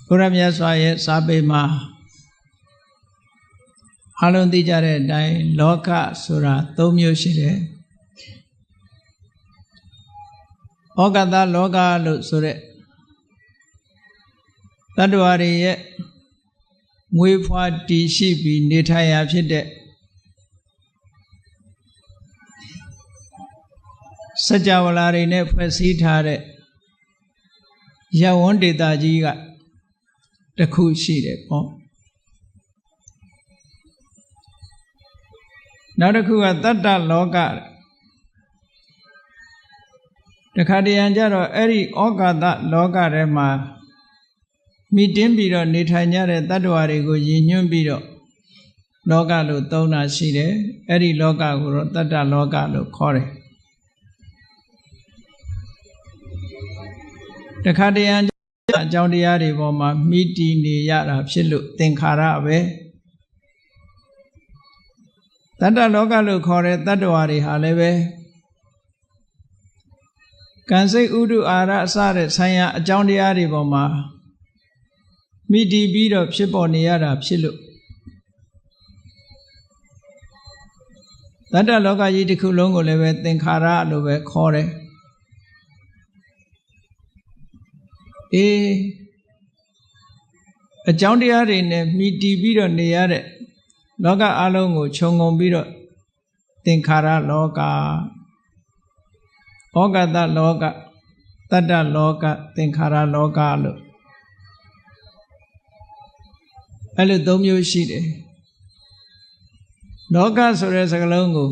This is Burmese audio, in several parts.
ဘုရားမြတ်စွာရဲ့စာပေမှာအလုံးသိကြတဲ့အတိုင်းလောကဆိုတာ၃မျိုးရှိတယ်ဩဃတလောကလို့ဆိုတဲ့တတ္တဝါတွေရဲ့မွေးဖွားတည်ရှိပြီးနေထိုင်ရာဖြစ်တဲ့စัจ java လာတွေနဲ့ဖွဲ့စည်းထားတဲ့ယဝန်းဒေတာကြီးကတစ်ခုရှိတယ်ပေါ့နောက်တစ်ခုကတတ္တလောကတခါတရံကြတော့အဲ့ဒီဩဃတလောကထဲမှာမိတင်းပြီးတော့နေထိုင်ကြတဲ့တတ္တဝါတွေကိုရည်ညွှန်းပြီးတော့လောကလို့သုံးတာရှိတယ်အဲ့ဒီလောကကိုတော့တတ္တလောကလို့ခေါ်တယ်တခါတရံအကြောင်းတရားတွေပေါ်မှာမိတည်နေရတာဖြစ်လို့သင်္ခါရပဲတတ္တလောကလို့ခေါ်တဲ့တတ္တဝါတွေဟာလည်းပဲကံစိတ်ဥဒုအာရအစတဲ့ဆိုင်ရာအကြောင်းတရားတွေပေါ်မှာမိတည်ပြီးတော့ဖြစ်ပေါ်နေရတာဖြစ်လို့တတ္တလောကကြီးတစ်ခုလုံးကိုလည်းပဲသင်္ခါရလို့ပဲခေါ်တယ်အကြောင်းတရားတွေနဲ့မိတည်ပြီးတော့နေရတဲ့လောကအလုံးကိုခြုံငုံပြီးတော့သင်္ခါရလောကဩဃတလောကတတ္တလောကသင်္ခါရလောကလို့အဲ့လို၃မျိုးရှိတယ်လောကဆိုတဲ့စကားလုံးကို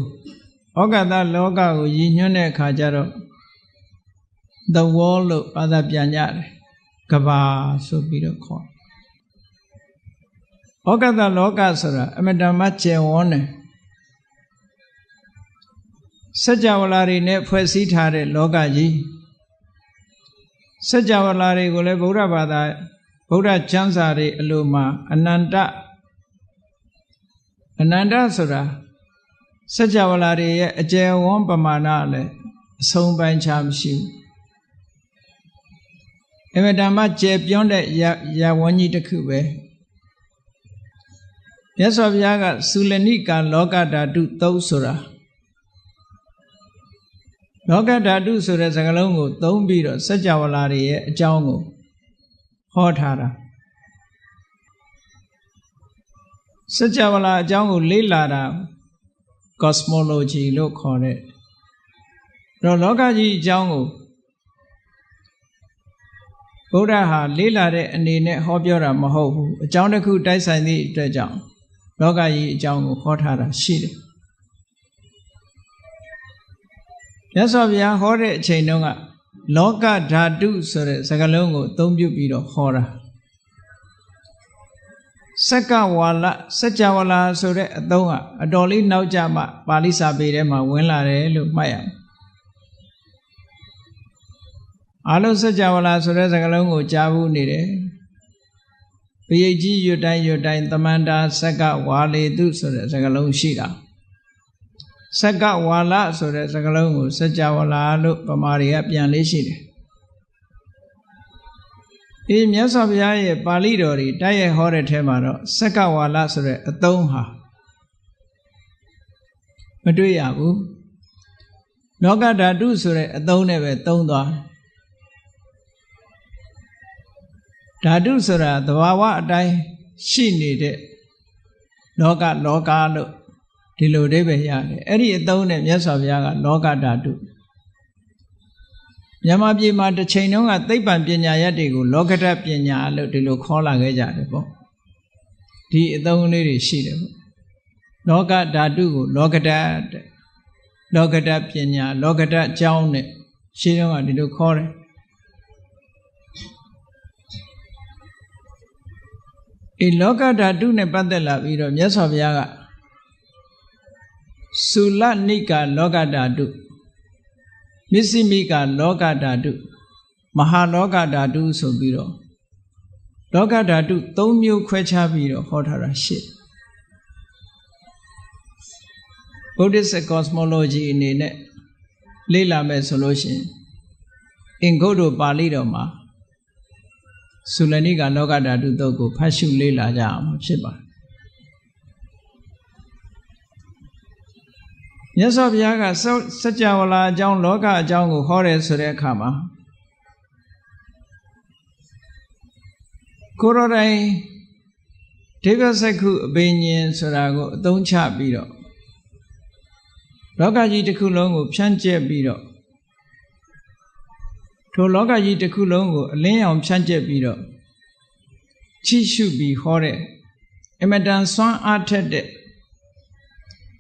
ဩဃတလောကကိုရည်ညွှန်းတဲ့အခါကျတော့ the world လို့ဘာသာပြန်ကြတယ်ကဘာဆိုပြီးတော့ခေါ်ဩဃတလောကဆိုတာအမတန်မှကျယ်ဝန်းတယ်စัจ java လာတွေနဲ့ဖွဲ့စည်းထားတဲ့လောကကြီးစัจ java လာတွေကိုလည်းဗုဒ္ဓဘာသာဗုဒ္ဓကျမ်းစာတွေအလိုမှာအနန္တဆိုတာစัจ java လာတွေရဲ့အကျယ်ဝန်းပမာဏလည်းအဆုံးပိုင်းခြားမရှိဘူးအမတန်မှကျယ်ပြန့်တဲ့ယဝန်းကြီးတစ်ခုပဲမြတ်စွာဘုရားကသုလနိကာလောကဓာတုသုံးဆိုတာလောကဓာတုဆိုတဲ့စကားလုံးကိုသုံးပြီးတော့စัจ java လာတွေရဲ့အကြောင်းကိုဟောထားတာစัจ java လာအကြောင်းကိုလေ့လာတာ cosmology လို့ခေါ်တဲ့တော့လောကကြီးအကြောင်းကိုဘုရားဟာလေ့လာတဲ့အနေနဲ့ဟောပြောတာမဟုတ်ဘူးအကြောင်းတစ်ခုတိုက်ဆိုင်သည့်အတွက်ကြောင့်လောကကြီးအကြောင်းကိုဟောထားတာရှိတယ်မြတ်စွာဘုရားဟောတဲ့အချိန်တုန်းကလောကဓာတုဆိုတဲ့စကားလုံးကိုအသုံးပြုပြီးတော့ဟောတာစက္ကဝါလစัจ java လာဆိုတဲ့အသုံးကအတော်လေးနောက်ကျမှပါဠိစာပေထဲမှာဝင်လာတယ်လို့မှတ်ရမယ်အလုံးစัจ java လာဆိုတဲ့စကားလုံးကိုကြားဘူးနေတယ်ပရိတ်ကြီးရွတ်တိုင်းသမန္တာစက္ကဝါလေတုဆိုတဲ့စကားလုံးရှိတာစက္ကဝါလဆိုတဲ့စကားလုံးကိုစัจ java လာလို့ဗမာတွေကပြန်လေးရှိတယ်မြတ်စွာဘုရားရဲ့ပါဠိတော်တွေတိုက်ရိုက်ဟောတဲ့ထဲမှာတော့စက္ကဝါလဆိုတဲ့အသုံးဟာမတွေ့ရဘူးလောကဓာတုဆိုတဲ့အသုံးနဲ့ပဲသုံးသွားဓာတုဆိုတာသဘာဝအတိုင်းရှိနေတဲ့လောကလို့ဒီလိုအဓိပ္ပာယ်ရတယ်အဲ့ဒီအသုံးနဲ့မြတ်စွာဘုရားကလောကဓာတုမြန်မာပြည်မှာတစ်ချိန်တုန်းကသိပ္ပံပညာရပ်တွေကိုလောကဓာတ်ပညာလို့ဒီလိုခေါ်လာခဲ့ကြတယ်ပေါ့ဒီအသုံးလေးတွေရှိတယ်ပေါ့လောကဓာတုကိုလောကဓာတ်တဲ့လောကဓာတ်ပညာလောကဓာတ်အကြောင်းနဲ့ရှင်းတုန်းကဒီလိုခေါ်တယ်လောကဓာတုနဲ့ပတ်သက်လာပြီးတော့မြတ်စွာဘုရားကသုလနိကာလောကဓာတုမစ္စည်းမိကာလောကဓာတုမဟာလောကဓာတုဆိုပြီးတော့လောကဓာတု၃မျိုးခွဲခြားပြီးတော့ဟောထားတာရှိတယ် Buddhist cosmology အနေနဲ့လေ့လာမယ်ဆိုလို့ရှိရင်အင်္ဂုတ္တပါဠိတော်မှာ သုလနိကလောကဓာတုတုတ်ကိုဖတ်ရှုလေ့လာကြအောင်ဖြစ်ပါတယ်မြတ်စွာဘုရားကစัจ java လာအကြောင်းလောကအကြောင်းကိုဟောတယ်ဆိုတဲ့အခါမှာကိုရောတိုင်းဒိဗ္ဗစက္ခုအဘိညာဉ်ဆိုတာကိုအသုံးချပြီးတော့လောကကြီးတစ်ခုလုံးကိုဖြန့်ကျက်ပြီးတော့ထိုလောကကြီးတစ်ခုလုံးကိုအလင်းရောင်ဖြန့်ကျက်ပြီးတော့ချိရှုပြီးဟောတဲ့အမတန်စွမ်းအားထက်တဲ့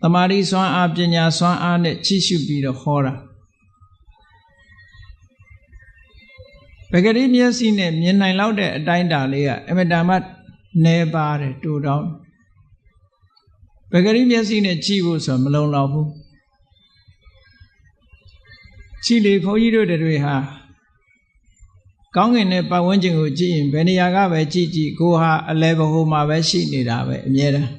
သမာဓိစွမ်းအားပညာစွမ်းအားနဲ့ချိရှုပြီးတော့ဟောတာပဂရိမျက်စိနဲ့မြင်နိုင်လောက်တဲ့အတိုင်းအတာလေးကအမတန်မှနေပါတယ်တူတောင်းပဂရိမျက်စိနဲ့ကြည့်ဖို့ဆိုမလုံလောက်ဘူးကြည့်လေဘုန်းကြီးတို့တွေဟာကောင်းကင်နဲ့ပတ်ဝန်းကျင်ကိုကြည့်ရင်ဘယ်နေရာကပဲကြည့်ကြည့်ကိုဟာအလဲဘဟိုမှာပဲရှိနေတာပဲအမြဲတမ်း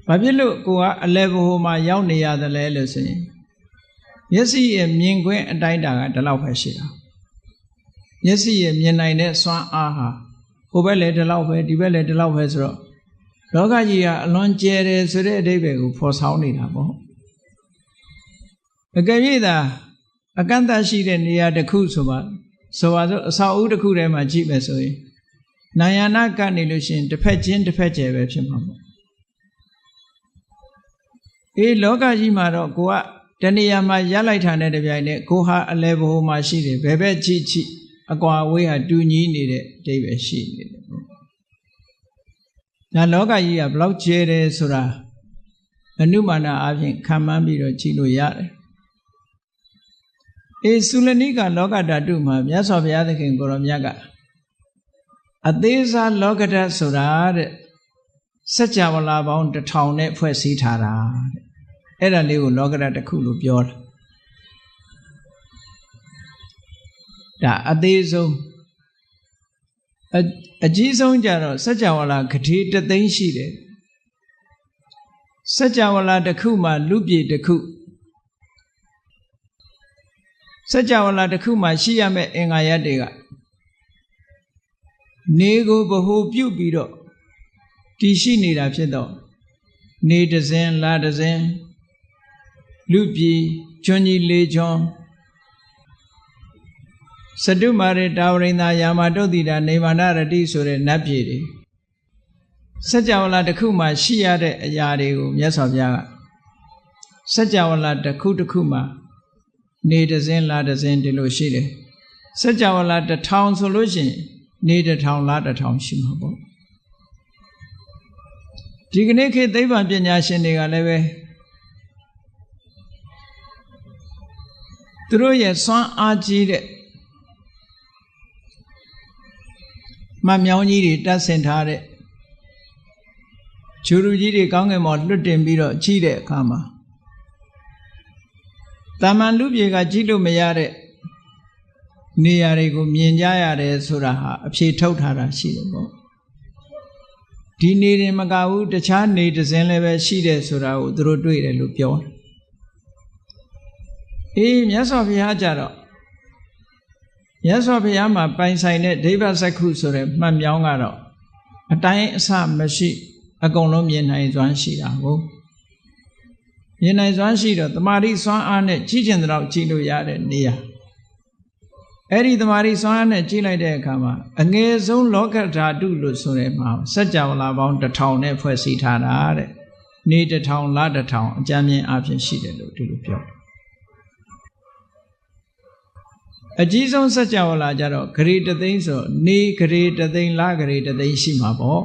ဘာဖြစ်လို့ကိုကအလဲဘဟိုမှာရောက်နေရတယ်လဲလို့ဆိုရင်မျက်စိရဲ့မြင်ခွင့်အတိုင်းအတာကဒီလောက်ပဲရှိတာမျက်စိရဲ့မြင်နိုင်တဲ့စွမ်းအားဟာဟိုဘက်လည်းဒီလောက်ပဲဒီဘက်လည်းဒီလောက်ပဲဆိုတော့လောကကြီးကအလွန်ကျယ်တယ်ဆိုတဲ့အဓိပ္ပာယ်ကိုဖော်ဆောင်နေတာပေါ့အကယ်၍သာအကန့်အသတ်ရှိတဲ့နေရာတစ်ခုဆိုပါစို့အဆောက်အဦတစ်ခုထဲမှာကြည့်မယ်ဆိုရင်နာယနာကနေလို့ရှိရင်တစ်ဖက်ချင်းတစ်ဖက်ကျယ်ပဲဖြစ်မှာပေါ့လောကကြီးမှာတော့ကိုကတဏှာမှာရလိုက်တာနဲ့တပြိုင်နက်ကိုဟာအလဲဘိုးမှာရှိတယ်ဘယ်ဘက်ကြည့်ကြည့်အကွာအဝေးဟာတူညီနေတဲ့အဓိပ္ပာယ်ရှိနေတယ်ပေါ့ဒါလောကကြီးကဘလောက်ကျယ်တယ်ဆိုတာအနုမာနအပြင်ခံမှန်းပြီးတော့ကြည့်လို့ရတယ်သုလနိကလောကဓာတုမှာမြတ်စွာဘုရားသခင်ကိုရောမြတ်ကအသေးစားလောကဓာတ်ဆိုတာတဲ့စัจ java လာပေါင်း1000နဲ့ဖွဲ့စည်းထားတာတဲ့အဲ့ဒါလေးကိုလောကဓာတ်တစ်ခုလို့ပြောတာဒါအသေးဆုံးအကြီးဆုံးကြတော့စัจ java လာဂတိတသိန်းရှိတယ်စัจ java လာတစ်ခုမှာလူပြေတစ်ခုစัจ java လာတစ်ခုမှာရှိရမယ့်အင်္ဂါရပ်တွေကနေကိုဗဟုပြုပြီးတော့တည်ရှိနေတာဖြစ်တော့နေတစင်းလာတစင်းလူပြည်ကျွန်းကြီးလေးကျွန်းစတုမာရတာဝရိန္ဒာယာမတုတ်တိတာနေမာနရတိဆိုတဲ့နတ်ပြည်တွေစัจ java လာတစ်ခုမှာရှိရတဲ့အရာတွေကိုမြတ်စွာဘုရားကစัจ java လာတစ်ခုတစ်ခုမှာနေတစင်းလာတစင်းဒီလိုရှိတယ်စัจ java လာ1000ဆိုလို့ရှိရင်နေ1000လာ1000ရှိမှာပေါ့ဒီကနေ့ခေတ်သိပ္ပံပညာရှင်တွေကလည်းပဲသူတို့ရဲ့စွမ်းအားကြီးတဲ့မမြောင်းကြီးတွေတက်ဆင်ထားတဲ့ဂျူရူကြီးတွေကောင်းကင်ပေါ်လွတ်တင်ပြီးတော့ကြီးတဲ့အခါမှာတာမန်လူပြေကကြီးလို့မရတဲ့နေရာတွေကိုမြင်ကြရတယ်ဆိုတာဟာအဖြေထုတ်ထားတာရှိတယ်ပေါ့ဒီနေရင်မကဘူးတခြားနေတစင်းလည်းပဲရှိတယ်ဆိုတာကိုသူတို့တွေ့တယ်လို့ပြောတယ်မြတ်စွာဘုရားကြတော့မြတ်စွာဘုရားမှာပိုင်ဆိုင်တဲ့ဒိဗ္ဗစက္ခုဆိုတဲ့မှတ်မြောင်းကတော့အတိုင်းအဆမရှိအကုန်လုံးမြင်နိုင်စွမ်းရှိတာကိုမြင်နိုင်စွမ်းရှိတော့တမာတိစွမ်းအားနဲ့ကြီးကျင်တဲ့တော့ကြည့်လို့ရတဲ့နေရာအဲ့ဒီတမာတိစွမ်းအားနဲ့ကြည့်လိုက်တဲ့အခါမှာအငယ်ဆုံးလောကဓာတုလို့ဆိုတဲ့မှာစัจ java လာပေါင်း1000နဲ့ဖွဲ့စည်းထားတာတဲ့နေ1000လ1000အကြမ်းမြင်အဖြစ်ရှိတယ်လို့ဒီလိုပြောတယ်အကြီးဆုံးစัจ java လာကြတော့ဂရေတသိန်းဆိုနေဂရေတသိန်းလဂရေတသိန်းရှိမှာပေါ့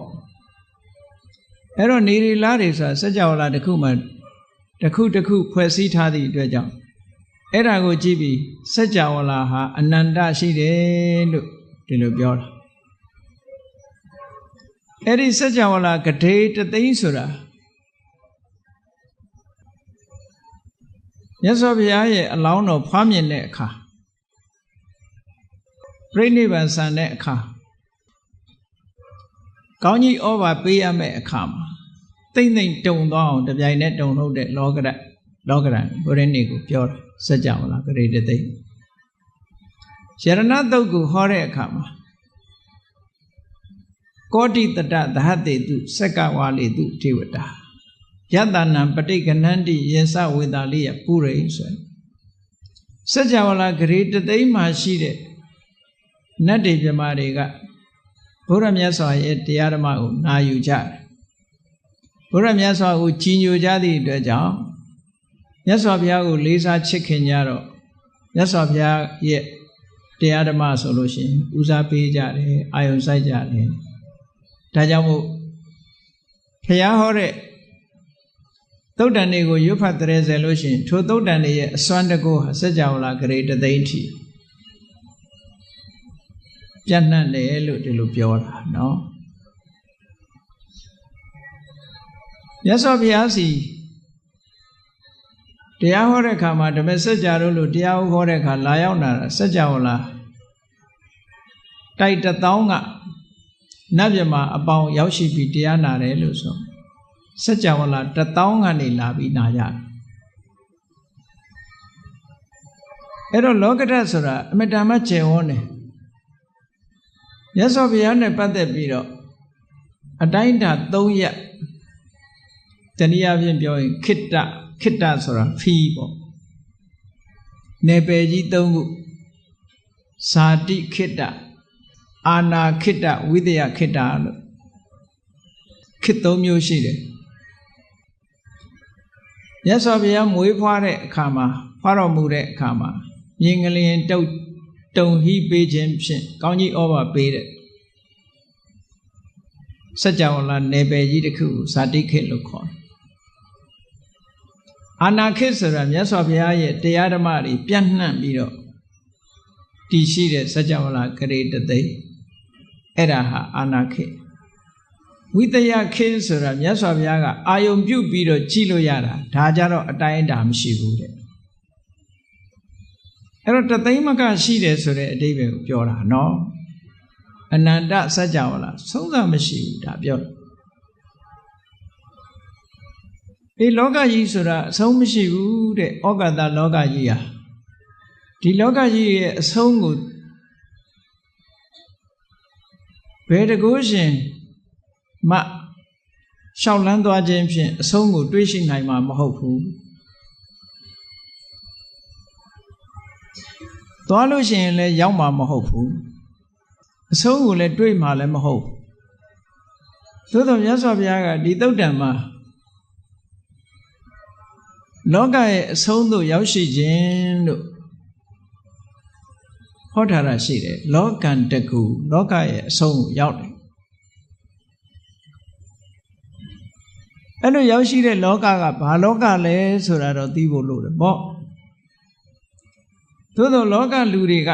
အဲ့တော့နေရီလားတွေဆိုတာစัจ java လာတစ်ခုမှတစ်ခုဖွဲ့စည်းထားသည့်အတွက်ကြောင့်အဲ့ဒါကိုကြည့်ပြီးစัจ java လာဟာအနန္တရှိတယ်လို့ဒီလိုပြောတာအဲ့ဒီစัจ java လာဂရေတသိန်းဆိုတာမြတ်စွာဘုရားရဲ့အလောင်းတော်ဖွားမြင်တဲ့အခါပြိဋိဘံဆန်တဲ့အခါကောင်းကြီးဩဘာပေးရမယ့်အခါမှာတိမ့်တိမ့်တုံသွားအောင်တပြိုင်နဲ့တုံထုတ်တဲ့လောကရန်ဘုရင်နေကိုပြောတာစัจ java လာဂရေတသိန်းရဏတုတ်ကိုဟောတဲ့အခါမှာ ကောတိတတသဟတေတုစက္ကဝါလေတုဒေဝတာယတနာပဋိကဏန္တိယေသဝေတာလိယပုရိဆိုစัจ java လာဂရေတသိမ်းမှာရှိတဲ့နတ်တွေမြမာတွေကဘုရားမြတ်စွာရဲ့တရားဓမ္မကိုနာယူကြတယ်ဘုရားမြတ်စွာကိုကြီးညိုကြသည့်အတွက်ကြောင့်မြတ်စွာဘုရားကိုလေးစားချစ်ခင်ကြတော့မြတ်စွာဘုရားရဲ့တရားဓမ္မဆိုလို့ရှိရင်ဦးစားပေးကြတယ်အာယုံစိုက်ကြတယ်ဒါကြောင့်မို့ဘုရားဟောတဲ့သုတ်တန်တွေကိုရွတ်ဖတ်တဲ့ဆယ်လို့ရှိရင်ထိုသုတ်တန်တွေရဲ့အစွမ်းတကူဟာစัจ java လာဂရေတသိမ်းထီပြန့်နှံ့တယ်လို့ဒီလိုပြောတာနော်မြတ်စွာဘုရားစီတရားဟောတဲ့အခါမှာဓမ္မစัจ java တို့လို့တရားဟောတဲ့အခါလာရောက်လာတာစัจ java လာတိုက်1000ကနတ်မြမာအပေါင်းရောက်ရှိပြီးတရားနာတယ်လို့ဆိုစัจ java လာ1000ကနေလာပြီးနာကြတယ်အဲ့တော့လောကဓာတ်ဆိုတာအမတ္တမကျေဝန်းတယ်မြတ်စွာဘုရားနဲ့ပတ်သက်ပြီးတော့အတိုင်းအတာ3ရက်တနည်းအားဖြင့်ပြောရင်ခိတ္တဆိုတာဖီးပေါ့နယ်ပယ်ကြီး3ခုဇာတိခိတ္တအာနာခိတ္တဝိတယခိတ္တလို့ခေတ်3မျိုးရှိတယ်မြတ်စွာဘုရားမွေးဖွားတဲ့အခါမှာဖွားတော်မူတဲ့အခါမှာမြင်ကလျင်တုံဟိပေးခြင်းဖြင့်ကောင်းကြီးဩဘာပေးတဲ့စัจ java လာနယ်ပယ်ကြီးတစ်ခုကိုဇာတိခေတ်လို့ခေါ်တယ်အာနာခေတ်ဆိုတာမြတ်စွာဘုရားရဲ့တရားဓမ္မတွေပြန့်နှံ့ပြီးတော့တည်ရှိတဲ့စัจ java လာဂရေတသိမ်းအဲ့ဒါဟာအာနာခေတ်ဝိတယခေတ်ဆိုတာမြတ်စွာဘုရားကအာယုံပြုတ်ပြီးတော့ကြည်လို့ရတာဒါကြတော့အတိုင်းအတာမရှိဘူးတဲ့အဲ့တော့တသိမ်းမကရှိတယ်ဆိုတဲ့အဓိပ္ပာယ်ကိုပြောတာနော်အနန္တစัจ java လာဆုံးသမရှိဘူးဒါပြောတယ်ဒီလောကကြီးဆိုတာအဆုံးမရှိဘူးတဲ့ဩကာသလောကကြီးဟာဒီလောကကြီးရဲ့အဆုံးကိုဘယ်တကူရှင်မှရှောက်လန်းသွားခြင်းဖြင့်အဆုံးကိုတွေးရှိနိုင်မှာမဟုတ်ဘူးသွားလို့ရှိရင်လည်းရောက်မှာမဟုတ်ဘူးအဆုံးကိုလည်းတွေးမှာလည်းမဟုတ်သို့တော်မြတ်စွာဘုရားကဒီသုတ်တံမှာလောကရဲ့အဆုံးသို့ရောက်ရှိခြင်းလို့ဟောထားတာရှိတယ်လောကံတကူလောကရဲ့အဆုံးကိုရောက်တယ်အဲ့လိုရောက်ရှိတဲ့လောကကဘာလောကလဲဆိုတာတော့သိဖို့လိုတယ်ပေါ့သို့သောလောကလူတွေက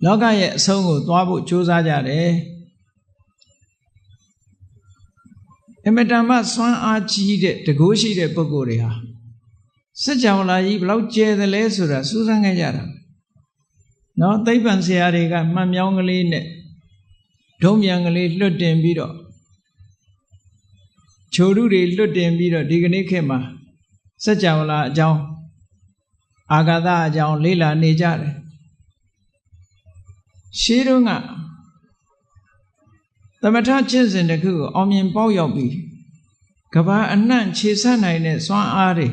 လောကရဲ့အဆုံးကိုသွားဖို့ကြိုးစားကြတယ်အမတမစွမ်းအားကြီးတဲ့တကိုးရှိတဲ့ပုဂ္ဂိုလ်တွေဟာစัจ java လာကြီးဘယ်လောက်ကျယ်တယ်လဲဆိုတာစူးစမ်းခဲ့ကြတာနော်သိပ္ပံဆရာတွေကမှန်မြောင်းကလေးနဲ့ဒုံမြန်ကလေးလွတ်တင်ပြီးတော့ချိုတုတွေလွတ်တင်ပြီးတော့ဒီကနေ့ခေတ်မှာစัจ java လာအကြောင်းအာဂါသအကြောင်းလေ့လာနေကြတယ်ရှင်းတော့ကသမထကျင့်စဉ်တစ်ခုကိုအောင်မြင်ပေါက်ရောက်ပြီးကဘာအနှံ့ခြေဆက်နိုင်တဲ့စွမ်းအားတွေ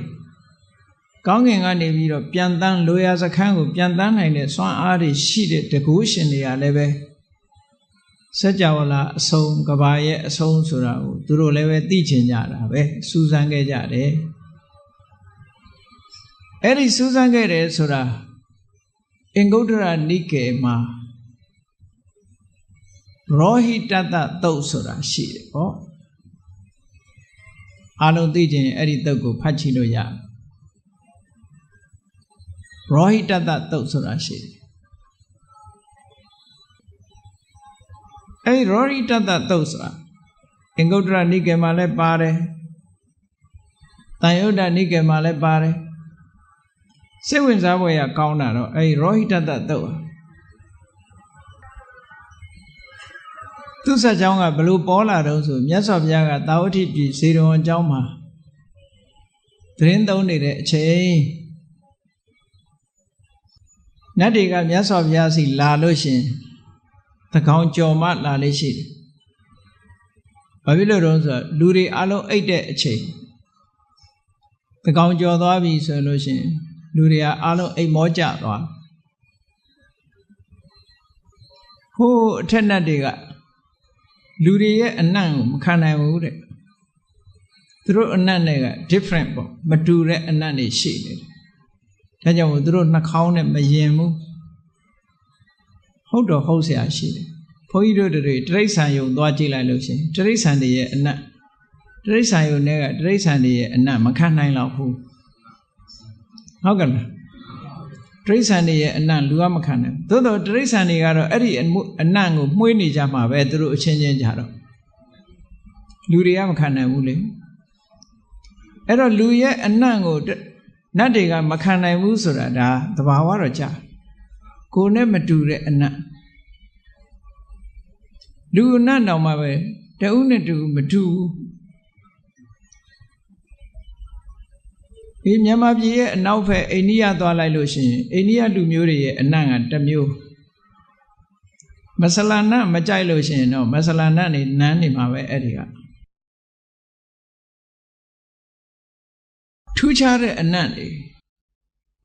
ကောင်းကင်ကနေပြီးတော့ပြန်တန်းလိုရာစခန်းကိုပြန်တန်းနိုင်တဲ့စွမ်းအားတွေရှိတဲ့တကူရှင်တွေကလည်းပဲစัจ java လာအဆုံးကဘာရဲ့အဆုံးဆိုတာကိုသူတို့လည်းပဲသိချင်ကြတာပဲစူးစမ်းခဲ့ကြတယ်အဲ့ဒီစူးစမ်းခဲ့တယ်ဆိုတာအင်္ဂုတ္တရနိကေမှာရောဟိတတသုတ်ဆိုတာရှိတယ်ပေါ့အလုံးသိခြင်းအဲ့ဒီသုတ်ကိုဖတ်ကြည့်လို့ရရောဟိတတသုတ်ဆိုတာရှိတယ်အဲ့ဒီရောဟိတတသုတ်ဆိုတာအင်္ဂုတ္တရနိကေမှာလည်းပါတယ်တန်ယုဒ္ဓနိကေမှာလည်းပါတယ်စိတ်ဝင်စားဖွယ်ရကောင်းတာတော့အဲ့ဒီရောဟိတတသုတ်သူ့ဆက်ကြောင်းကဘလို့ပေါ်လာတော့ဆိုမြတ်စွာဘုရားကသာဝတိပြည်ဇေရဝံကျောင်းမှာသတင်းသုံးနေတဲ့အချိန်နတ်တွေကမြတ်စွာဘုရားစီလာလို့ရှင် တကောင်ကြော်မှလာလေးရှိတယ်ဘာဖြစ်လို့တော့ဆိုတော့လူတွေအလုံးအိတ်တဲ့အချိန်တကောင်ကြော်သွားပြီဆိုလို့ရှိရင်လူတွေကအလုံးအိတ်မောကျသွားဟိုးအထက်နတ်တွေကလူတွေရဲ့အနံ့ကိုမခံနိုင်ဘူးတဲ့သူတို့အနံ့တွေက different ပေါ့မတူတဲ့အနံ့တွေရှိနေတယ်ဒါကြောင့်မို့သူတို့နှာခေါင်းနဲ့မယင်ဘူးဟုတ်တော့ဟုတ်เสียရှိတယ်ဘုန်းကြီးတို့တွေတိရစ္ဆာန်ယုံသွားကြည့်လိုက်လို့ရှိရင်တိရစ္ဆာန်တွေရဲ့အနံ့တိရစ္ဆာန်ယုံတွေကတိရစ္ဆာန်တွေရဲ့အနံ့မခံနိုင်တော့ဘူးဟုတ်ကဲ့လားတိရစ္ဆာန်တွေရဲ့အနံ့လူကမခံနိုင်သို့တော့တိရစ္ဆာန်တွေကတော့အဲ့ဒီအနံ့ကိုမှွေးနေကြမှာပဲသူတို့အချင်းချင်းကြတော့လူတွေကမခံနိုင်ဘူးလေအဲ့တော့လူရဲ့အနံ့ကိုနတ်တွေကမခံနိုင်ဘူးဆိုတာဒါသဘာဝတော့ကြာကိုယ်နဲ့မတူတဲ့အနံ့လူအနံ့တောင်မှပဲတဦးနဲ့တူမတူဒီမြန်မာပြည်ရဲ့အနောက်ဘက်အိန္ဒိယသွားလိုက်လို့ရှိရင်အိန္ဒိယလူမျိုးတွေရဲ့အနံ့ကတစ်မျိုးမဆလာနတ်မကြိုက်လို့ရှိရင်တော့မဆလာနတ်နေနန်းနေမှာပဲအဲ့ဒီကထူးခြားတဲ့အနံ့တွေ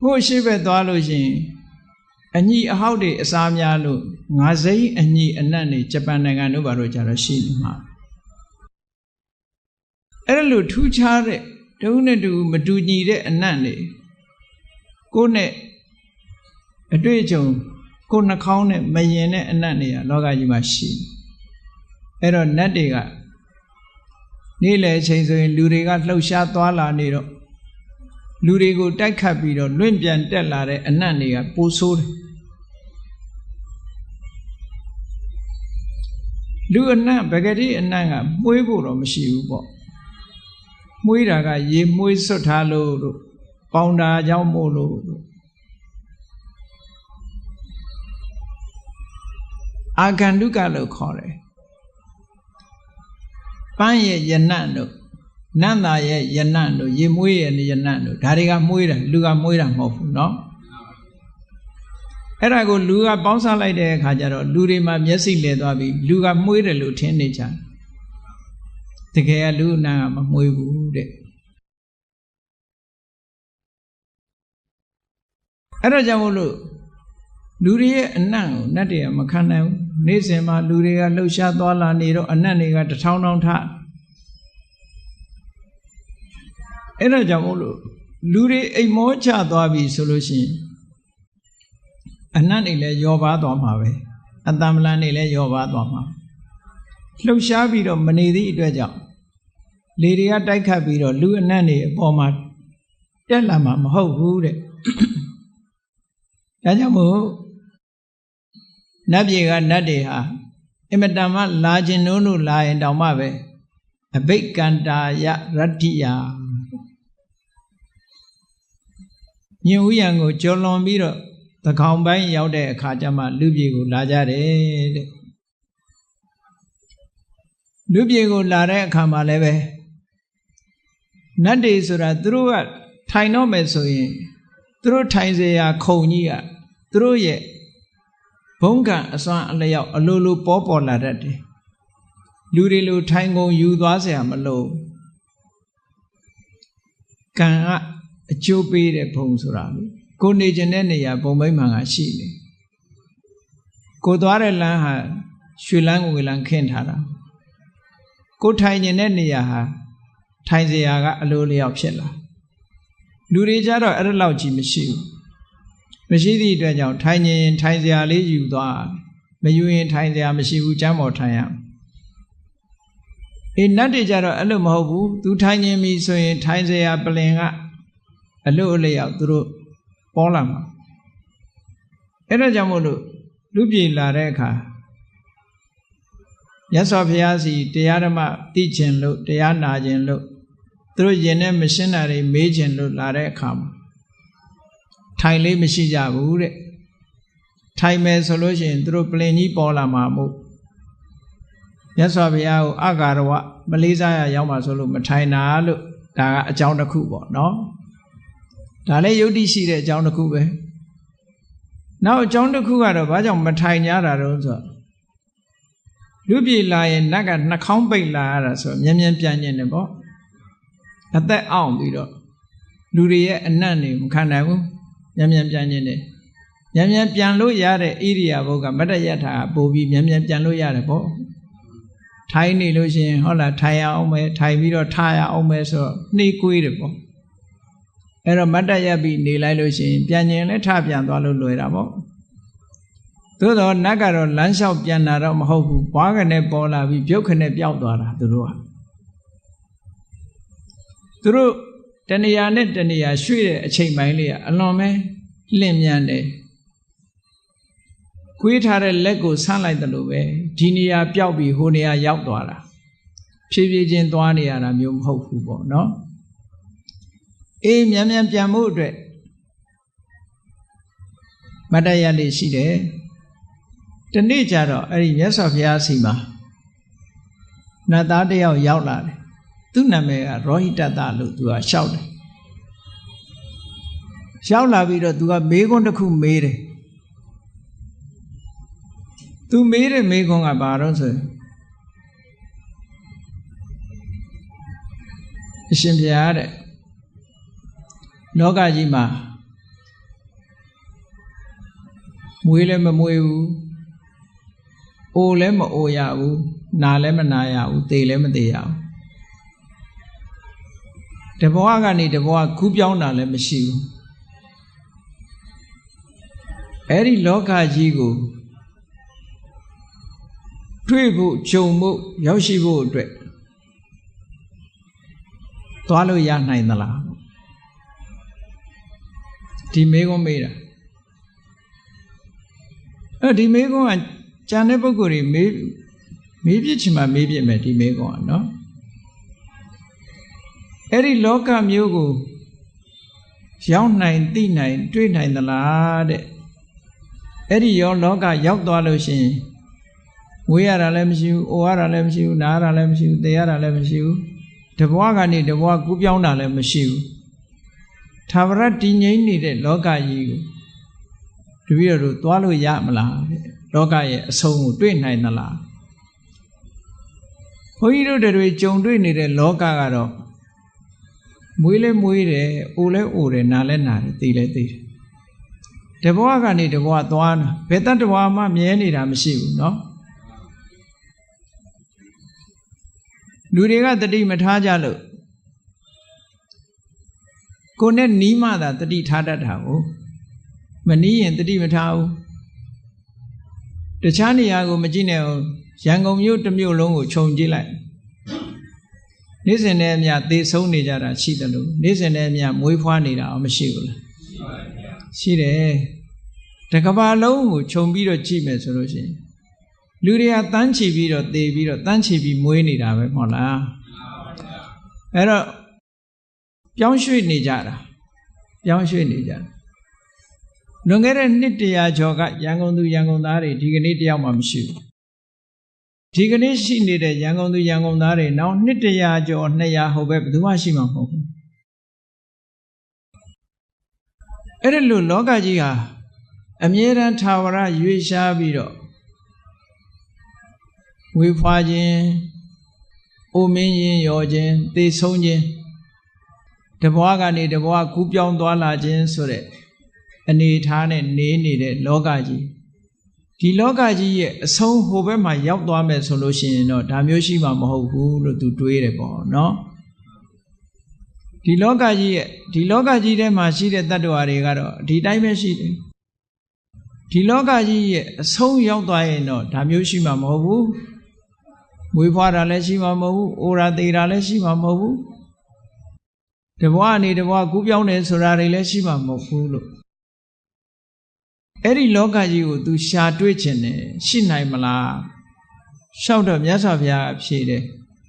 ဟိုရှိဘက်သွားလို့ရှိရင်အညီအဟောက်တွေအစားများလို့ငါးစိမ့်အညီအနံ့တွေဂျပန်နိုင်ငံတို့ဘာလို့ကြတော့ရှိနေမှာအဲ့လိုထူးခြားတဲ့တဦးနဲ့တူမတူညီတဲ့အနံ့တွေကိုယ်နဲ့အတွေ့အကြုံကိုယ်နှာခေါင်းနဲ့မယင်တဲ့အနံ့တွေကလောကကြီးမှာရှိအဲ့တော့နတ်တွေကနေ့လယ်အချိန်ဆိုရင်လူတွေကလှုပ်ရှားသွားလာနေတော့လူတွေကိုတိုက်ခတ်ပြီးတော့လွင့်ပြန်တက်လာတဲ့အနံ့တွေကပိုဆိုးတယ်လူအနံ့ပဂတိအနံ့ကမွေးဖို့တော့မရှိဘူးပေါ့မွေးတာကရေမွေးစွတ်ထားလို့ပေါင်တာကြောင့်မို့လို့အာဂန္တုကလို့ခေါ်တယ်ပန်းရဲ့ယနံ့တို့နန္တာရဲ့ယနံ့တို့ရေမွေးရဲ့ယနံ့တို့ဒါတွေကမွေးတာလူကမွေးတာမဟုတ်ဘူးเนาะအဲ့ဒါကိုလူကပေါင်းစားလိုက်တဲ့အခါကျတော့လူတွေမှာမျက်စိလဲသွားပြီးလူကမွေးတယ်လို့ထင်နေကြတကယ်ကလူအနံ့ကမမွေးဘူးတဲ့အဲ့ဒါကြောင့်မို့လို့လူတွေရဲ့အနံ့ကိုနတ်တွေကမခံနိုင်ဘူးနေ့စဉ်မှာလူတွေကလှုပ်ရှားသွားလာနေတော့အနံ့တွေကတထောင်ထောင်ထအဲ့ဒါကြောင့်မို့လို့လူတွေအိမ်မောချသွားပြီဆိုလို့ရှိရင်အနံ့တွေလည်းယောပါသွားမှာပဲအတ္တမလန်တွေလည်းယောပါသွားမှာလှုပ်ရှားပြီးတော့မနေသည့်အတွက်ကြောင့်လေတွေကတိုက်ခတ်ပြီးတော့လူအနံ့တွေအပေါ်မှာတက်လာမှာမဟုတ်ဘူးတဲ့ဒါကြောင့်မို့နတ်ပြည်ကနတ်တွေဟာအင်မတန်မှလာခြင်းတို့လာရင်တောင်မှပဲအဘိက္ကန္တာယရတ္တိယညင်ဥယံကိုကျော်လွန်ပြီးတော့သကောင်ပိုင်းရောက်တဲ့အခါကျမှလူပြည်ကိုလာကြတယ်တဲ့လူပြည်ကိုလာတဲ့အခါမှာလည်းပဲနတ်တွေဆိုတာသူတို့ကထိုင်တော့မယ်ဆိုရင်သူတို့ထိုင်เสียခုံကြီးကသူတို့ရဲ့ဘုံကံအစွမ်းအလျောက်အလိုလိုပေါ်လာတတ်တယ်လူတွေလိုထိုင်ကုန်ယူသွားเสียမလို့ကံကအကျိုးပေးတဲ့ဘုံဆိုတာလေကိုနေခြင်းတဲ့နေရာဘုံမိမ့်မှန်ကရှိတယ်ကိုသွားတဲ့လမ်းဟာရွှေလန်းငွေလန်းခင်းထားတာကိုထိုင်ခြင်းတဲ့နေရာဟာထိုင်เสียကအလိုလျောက်ဖြစ်လာလူတွေကြတော့အဲ့ဒါလောက်ကြီးမရှိဘူးမရှိသည့်အတွက်ကြောင့်ထိုင်ရင်ထိုင်เสียလေးယူသွားမယူရင်ထိုင်เสียမရှိဘူးကျမ်းပေါ်ထိုင်ရနတ်တွေကြတော့အဲ့လိုမဟုတ်ဘူးသူထိုင်ရင်ပြီဆိုရင်ထိုင်เสียပလင်ကအလို့အလျောက်သူတို့ပေါ်လာမှာအဲ့ဒါကြောင့်မို့လို့လူပြည်လာတဲ့အခါမြတ်စွာဘုရားစီတရားဓမ္မသိခြင်းလို့တရားနာခြင်းလို့သူတို့ယင်နဲ့မရှင်းတာတွေမေးခြင်းလို့လာတဲ့အခါမှာထိုင်လေးမရှိကြဘူးတဲ့ထိုင်မယ်ဆိုလို့ရှိရင်သူတို့ပလင်ကြီးပေါ်လာမှာမို့မြတ်စွာဘုရားကိုအဂါရဝမလေးစားရရောက်မှာဆိုလို့မထိုင်တာလို့ဒါကအကြောင်းတစ်ခုပေါ့နော်ဒါလည်းယုတ်တိရှိတဲ့အကြောင်းတစ်ခုပဲနောက်အကြောင်းတစ်ခုကတော့ဘာကြောင့်မထိုင်ကြတာတော့ဆို လူပြေလာရင်နတ်ကနှာခေါင်းပိတ်လာရတာဆိုမြန်မြန်ပြန်ကျင်တယ်ပေါ့အသက်အောင်ပြီးတော့လူတွေရဲ့အနံ့တွေမခံနိုင်ဘူးမြန်မြန်ပြန်ကျင်တယ်မြန်မြန်ပြန်လို့ရတဲ့ဣရိယာပုကမတ္တယထာပို့ပြီးမြန်မြန်ပြန်လို့ရတယ်ပေါ့ထိုင်နေလို့ရှိရင်ဟုတ်လားထိုင်ရအောင်မယ်ထိုင်ပြီးတော့ထားရအောင်မယ်ဆိုတော့နှိကွေးတယ်ပေါ့အဲ့တော့မတ္တယပြီးနေလိုက်လို့ရှိရင်ပြန်ကျင်လည်းထပြန်သွားလို့လွယ်တာပေါ့သို့တော့နတ်ကတော့လမ်းလျှောက်ပြန်တာတော့မဟုတ်ဘူးဘွားကနေပေါ်လာပြီးပြုတ်ခနဲ့ပျောက်သွားတာသူတို့တဏှာနဲ့တဏှာရွှေ့တဲ့အချိန်ပိုင်းလေးကအလွန်ပဲလင့်မြန်တယ်ခွေးထားတဲ့လက်ကိုဆန့်လိုက်တယ်လို့ပဲဒီနေရာပျောက်ပြီးဟိုနေရာရောက်သွားတာဖြည်းဖြည်းချင်းသွားနေရတာမျိုးမဟုတ်ဘူးပေါ့နော်အေးမြန်မြန်ပြန်မှုအတွက်မတ္တယလေးရှိတယ်တနေ့ကျတော့အဲ့ဒီမြတ်စွာဘုရားစီမှာနတ်သားတယောက်ရောက်လာတယ်သူ့နာမည်ကရောဟိတတလို့သူကရှောက်တယ်ရှောက်လာပြီးတော့သူကမေးခွန်းတစ်ခုမေးတယ်သူမေးတဲ့မေးခွန်းကဘာတော့ဆိုအရှင်ဘုရားတဲ့လောကကြီးမှာမွေးလည်းမမွေးဘူးအိုလည်းမအိုရဘူးနာလည်းမနာရဘူးသေလည်းမသေရဘူးတဘဝကနေတဘဝကူးပြောင်းတာလည်းမရှိဘူးအဲ့ဒီလောကကြီးကိုတွေ့ဖို့ဂျုံဖို့ရောက်ရှိဖို့အတွက်သွားလို့ရနိုင်သလားဒီမေကုန်းမေးတာဒီမေကုန်းကကျန်တဲ့ပုဂ္ဂိုလ်တွေမေးပြစ်ချင်မှမေးပြစ်မယ်ဒီမေကုန်းကနော်အဲ့ဒီလောကမျိုးကိုရောက်နိုင်သိနိုင်တွေ့နိုင်သလားတဲ့အဲ့ဒီရောလောကရောက်သွားလို့ရှိရင်ဝေးရတာလည်းမရှိဘူးအိုရတာလည်းမရှိဘူးနားရတာလည်းမရှိဘူးသေရတာလည်းမရှိဘူးတဘဝကနေတဘဝကူးပြောင်းတာလည်းမရှိဘူးသာဝရတည်ငြိမ်နေတဲ့လောကကြီးကိုတပည့်တော်တို့သွားလို့ရမလားတဲ့လောကရဲ့အဆုံးကိုတွေ့နိုင်သလားဘုန်းကြီးတို့တွေကြုံတွေ့နေတဲ့လောကကတော့မွေးလဲမွေးတယ်အိုလဲအိုတယ်နားလဲနားတယ်သိလဲသိတယ်တဘဝကနေတဘဝသွားတာဘယ်တတ္တဝါမှမြဲနေတာမရှိဘူးเนาะလူတွေကတတိမထားကြလို့ကိုယ်နဲ့နီးမှသာတတိထားတတ်တာကိုမနီးရင်တတိမထားဘူးတခြားနေရာကိုမကြည့်နဲ့ရန်ကုန်မြို့တစ်မြို့လုံးကိုခြုံကြည့်လိုက်နေ့စဉ်နဲ့အမျှသေဆုံးနေကြတာရှိတယ်လို့နေ့စဉ်နဲ့အမျှမွေးဖွားနေတာမရှိဘူးလားရှိတယ်တကဘာလုံးကိုခြုံပြီးတော့ကြည့်မယ်ဆိုလို့ရှိရင်လူတွေကတန်းချီပြီးတော့သေပြီးတော့တန်းချီပြီးမွေးနေတာပဲမဟုတ်လားအဲ့တော့ပြောင်းရွှေ့နေကြတာပြောင်းရွှေ့နေကြတယ်လွန်ခဲ့တဲ့နှစ်တရာကျော်ကရန်ကုန်သူရန်ကုန်သားတွေဒီကနေ့တယောက်မှမရှိဘူးဒီကနေ့ရှိနေတဲ့ရန်ကုန်သူရန်ကုန်သားတွေနောက်နှစ်တရာကျော်200ဟိုဘက်ဘယ်သူမှရှိမှာမဟုတ်ဘူးအဲ့ဒါလို့လောကကြီးဟာအမြဲတမ်းထာဝရရွေးရှားပြီးတော့ဝေဖွာခြင်းအိုမင်းရင်ရောခြင်းသေဆုံးခြင်းတဘွားကနေတဘွားကူးပြောင်းသွားလာခြင်းဆိုတဲ့အနေထားနဲ့နေနေတဲ့လောကကြီးဒီလောကကြီးရဲ့အဆုံးဟိုဘက်မှာရောက်သွားမယ်ဆိုလို့ရှိရင်တော့ဒါမျိုးရှိမှာမဟုတ်ဘူးလို့သူတွေးတယ်ပေါ့နော်ဒီလောကကြီးထဲမှာရှိတဲ့တ attva တွေကတော့ဒီတိုင်းပဲရှိတယ်ဒီလောကကြီးရဲ့အဆုံးရောက်သွားရင်တော့ဒါမျိုးရှိမှာမဟုတ်ဘူးမွေးဖွားတာလည်းရှိမှာမဟုတ်ဘူးအိုရာသေးတာလည်းရှိမှာမဟုတ်ဘူးတဘွားနေတဘွားကူးပြောင်းတယ်ဆိုတာတွေလည်းရှိမှာမဟုတ်ဘူးလို့အဲ့ဒီလောကကြီးကို तू ရှာတွေ့ခြင်းနဲ့ရှိနိုင်မလားလျှောက်တော့မြတ်စွာဘုရားအဖြေတယ်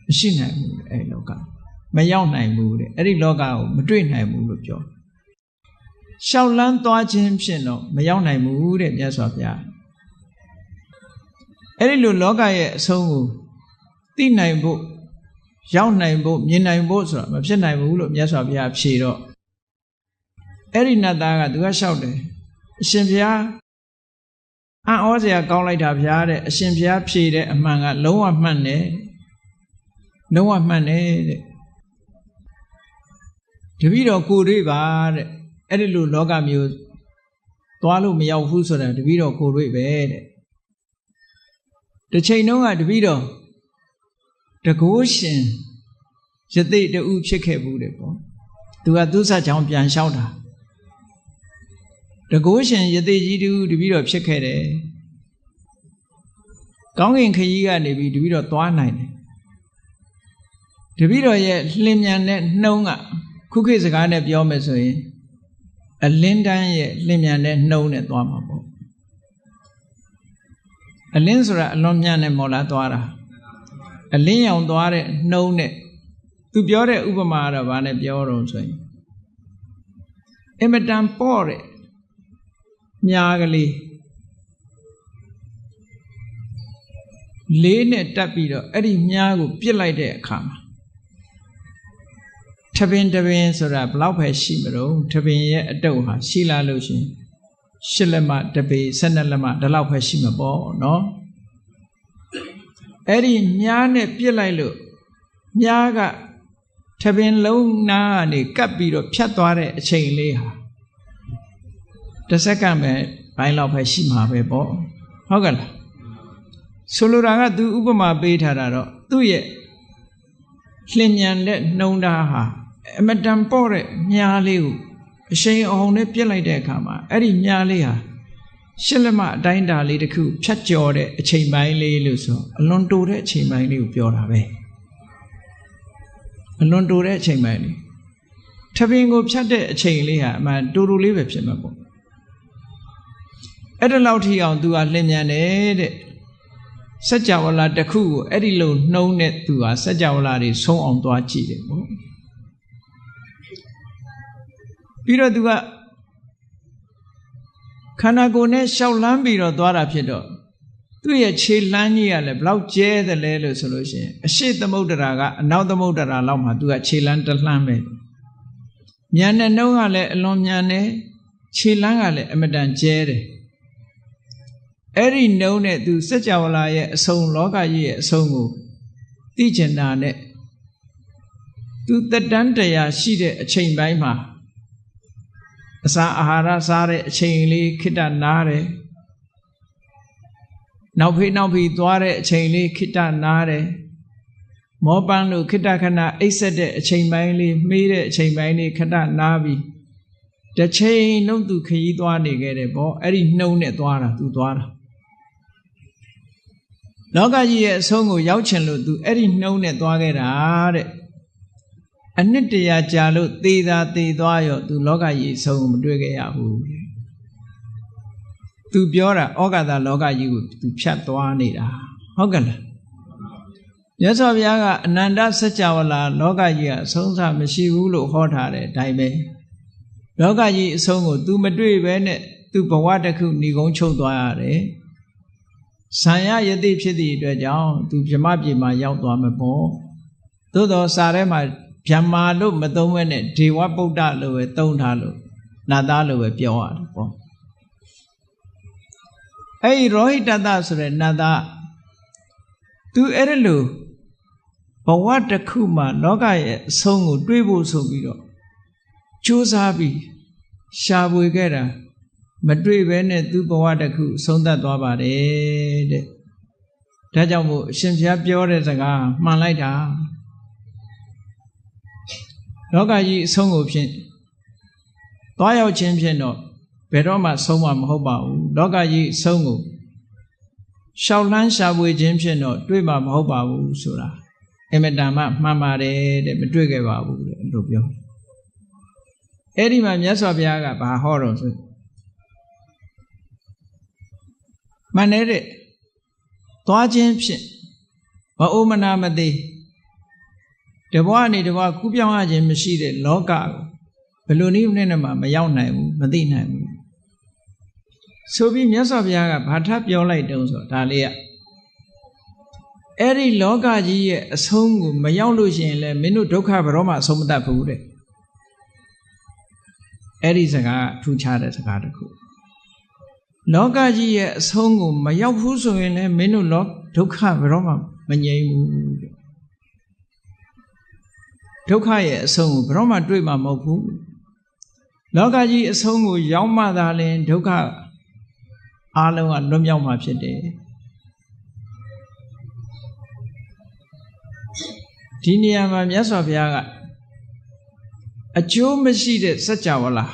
မရှိနိုင်ဘူးအဲ့လောကမရောက်နိုင်ဘူးတဲ့အဲ့ဒီလောကကိုမတွေ့နိုင်ဘူးလို့ပြောလျှောက်လန်းသွားခြင်းဖြင့်တော့မရောက်နိုင်ဘူးတဲ့မြတ်စွာဘုရားအဲ့ဒီလိုလောကရဲ့အဆုံးကိုသိနိုင်ဖို့ရောက်နိုင်ဖို့မြင်နိုင်ဖို့ဆိုတာမဖြစ်နိုင်ဘူးလို့မြတ်စွာဘုရားဖြေတော့အဲ့ဒီနတ်သားက तू ကလျှောက်တယ်အရှင်ဘုရား ဩစရာကောင်းလိုက်တာဗျာတဲ့အရှင်ဘုရားဖြေတဲ့အမှန်ကလုံးဝမှန်တယ်လုံးဝမှန်တယ်တဲ့တပည့်တော်ကိုတွေ့ပါတဲ့အဲ့ဒီလိုလောကမျိုးသွားလို့မရောက်ဘူးဆိုတာတပည့်တော်ကိုတွေ့ပဲတဲ့တစ်ချိန်တုန်းကတပည့်တော်တကိုးရှင်ယသိတူဖြစ်ခဲ့ဘူးတဲ့ပေါ့သူကသူဆက်ချောင်းပြန်လျှောက်တာတကိုးရှင်ယသိကြီးတူတပည့်တော်ဖြစ်ခဲ့တယ်ကောင်းကင်ခရီးကနေပြီးတပည့်တော်သွားနိုင်တယ်တပည့်တော်ရဲ့လင်းမြန်တဲ့နှုံးကခုခေတ်စကားနဲ့ပြောမယ်ဆိုရင်အလင်းတန်းရဲ့လင်းမြန်တဲ့နှုံးနဲ့သွားမှာပေါ့အလင်းဆိုတာအလွန်မြန်နဲ့မော်လာသွားတာအလင်းရောင်သွားတဲ့နှုံးနဲ့သူပြောတဲ့ဥပမာကတော့ဗာနဲ့ပြောတော့ဆိုရင်အမတန်ပေါ့တဲ့မြားကလေးလေးနဲ့တက်ပြီးတော့အဲ့ဒီမြားကိုပြစ်လိုက်တဲ့အခါမှာထပင်ဆိုတာဘလောက်ပဲရှိမလို့ထပင်ရဲ့အတုပ်ဟာရှိလာလို့ရှင်8လက်မတပေ12လက်မဒီလောက်ပဲရှိမှာပေါ့နော်အဲ့ဒီမြားနဲ့ပြစ်လိုက်လို့မြားကထပင်လုံးနားကနေကပ်ပြီးတော့ဖြတ်သွားတဲ့အချိန်လေးဟာတစ်စက္ကန့်ပဲဘိုင်းလောက်ပဲရှိမှာပဲပေါ့ဟုတ်ကဲ့လားဆိုလိုတာကသူဥပမာပေးထားတာတော့သူ့ရဲ့လျင်မြန်တဲ့နှုံသားဟာအမတန်ပေါ့တဲ့မြားလေးကိုအရှိန်အောင်နဲ့ပြစ်လိုက်တဲ့အခါမှာအဲ့ဒီမြားလေးဟာရှစ်လက်မအတိုင်းတာလေးတစ်ခုဖြတ်ကျော်တဲ့အချိန်ပိုင်းလေးလို့ဆိုအလွန်တိုတဲ့အချိန်ပိုင်းလေးကိုပြောတာပဲအလွန်တိုတဲ့အချိန်ပိုင်းလေးထပင်ကိုဖြတ်တဲ့အချိန်လေးဟာအမှန်တူတူလေးပဲဖြစ်မှာပေါ့အဲ့ဒါလောက်ထိအောင်သူကလျင်မြန်တယ်တဲ့စัจ java လာတစ်ခုကိုအဲ့ဒီလိုနှုံးတဲ့သူဟာစัจ java လာတွေဆုံးအောင်သွားကြည့်တယ်ပေါ့ပြီးတော့သူကခန္ဓာကိုယ်နဲ့ရှောက်လန်းပြီးတော့သွားတာဖြစ်တော့သူ့ရဲ့ခြေလှမ်းကြီးကလည်းဘလောက်ကျဲတယ်လဲလို့ဆိုလို့ရှိရင်အရှိသမုဒ္ဒရာကအနောက်သမုဒ္ဒရာလောက်မှာသူကခြေလှမ်းတစ်လှမ်းပဲမြန်တဲ့နှုံးကလည်းအလွန်မြန်တယ်ခြေလှမ်းကလည်းအမတန်ကျဲတယ်အဲ့ဒီနှုံးနဲ့သူစัจ java လာရဲ့အဆုံးလောကကြီးရဲ့အဆုံးကိုသိကျင်တာနဲ့သူတက်တန်းတရားရှိတဲ့အချိန်ပိုင်းမှာအစာအာဟာရစားတဲ့အချိန်လေးခိတ္တနားတယ်နောက်ဖေးသွားတဲ့အချိန်လေးခိတ္တနားတယ်မောပန်းလို့ခိတ္တခဏအိပ်ဆက်တဲ့အချိန်ပိုင်းလေးမေးတဲ့အချိန်ပိုင်းလေးခိတ္တနားပြီးတစ်ချိန်လုံးသူခရီးသွားနေခဲ့တယ်ပေါ့အဲ့ဒီနှုံနဲ့သွားတာသူသွားတာလောကကြီးရဲ့အဆုံးကိုရောက်ချင်လို့သူအဲ့ဒီနှုံနဲ့သွားခဲ့တာတဲ့အနှစ်တရာကြာလို့သေသွားရောသူလောကကြီးအဆုံးကိုမတွေ့ခဲ့ရဘူးသူပြောတာဩဃာတလောကကြီးကိုသူဖြတ်သွားနေတာဟုတ်ကဲ့လားမြတ်စွာဘုရားကအနန္တစัจ java လာလောကကြီးကအဆုံးအမရှိဘူးလို့ဟောထားတဲ့အတိုင်းပဲလောကကြီးအဆုံးကို तू မတွေ့ပဲနဲ့ तू ဘဝတစ်ခုဏီကုန်းချုပ်သွားရတယ်ဆံရယတိဖြစ်သည့်အတွက်ကြောင့် तू ဗြဟ္မပြည်မှာရောက်သွားမှာပေါ့သို့တော်စာထဲမှာဗြဟ္မာလို့မသုံးဘဲနဲ့ဒေဝပုဒ္ဒလို့ပဲသုံးထားလို့နတ်သားလို့ပဲပြောရတယ်ပေါ့အဲ့ဒီရောဟိတတဆိုတဲ့နတ်သား तू အဲ့ဒါလို့ဘဝတစ်ခုမှာလောကရဲ့အဆုံးကိုတွေးဖို့ဆိုပြီးတော့ကြိုးစားပြီးရှာဖွေခဲ့တာမတွေ့ဘဲနဲ့သူဘဝတစ်ခုဆုံးသက်သွားပါတယ်တဲ့ဒါကြောင့်မို့အရှင်ဘုရားပြောတဲ့စကားမှန်လိုက်တာလောကကြီးအဆုံးကိုဖြင့်သွားရောက်ခြင်းဖြင့်တော့ဘယ်တော့မှဆုံးမှာမဟုတ်ပါဘူးလောကကြီးအဆုံးကိုရှောက်လန်းရှာဖွေခြင်းဖြင့်တော့တွေ့မှာမဟုတ်ပါဘူးဆိုတာအမတန်မှမှန်ပါတယ်တဲ့မတွေ့ခဲ့ပါဘူးတဲ့လို့ပြောအဲ့ဒီမှာမြတ်စွာဘုရားကဘာဟောတော့ဆိုမှန်တဲ့သွားခြင်းဖြင့်မအိုမနာမသေးတဘွားနေတဘွားကူးပြောင်းရခြင်းမရှိတဲ့လောကကိုဘယ်လိုနည်းနဲ့မှမရောက်နိုင်ဘူးမသိနိုင်ဘူးဆိုပြီးမြတ်စွာဘုရားကဘာထပ်ပြောလိုက်တုံးဆိုဒါလေးကအဲ့ဒီလောကကြီးရဲ့အဆုံးကိုမရောက်လို့ရှိရင်လည်းမင်းတို့ဒုက္ခဘယ်တော့မှအဆုံးမတတ်ဘူးတဲ့အဲ့ဒီစကားထူးခြားတဲ့စကားတစ်ခု လောကကြီးရဲ့အဆုံးကိုမရောက်ဘူးဆိုရင်လည်းမင်းတို့ဒုက္ခဘယ်တော့မှမငြိမ်းဘူးတဲ့ဒုက္ခရဲ့အဆုံးကိုဘယ်တော့မှတွေ့မှာမဟုတ်ဘူးလောကကြီးအဆုံးကိုရောက်မှသာလျှင်ဒုက္ခအားလုံးကလွတ်မြောက်မှာဖြစ်တယ်ဒီနေရာမှာမြတ်စွာဘုရားကအကျိုးမရှိတဲ့စัจ java လာ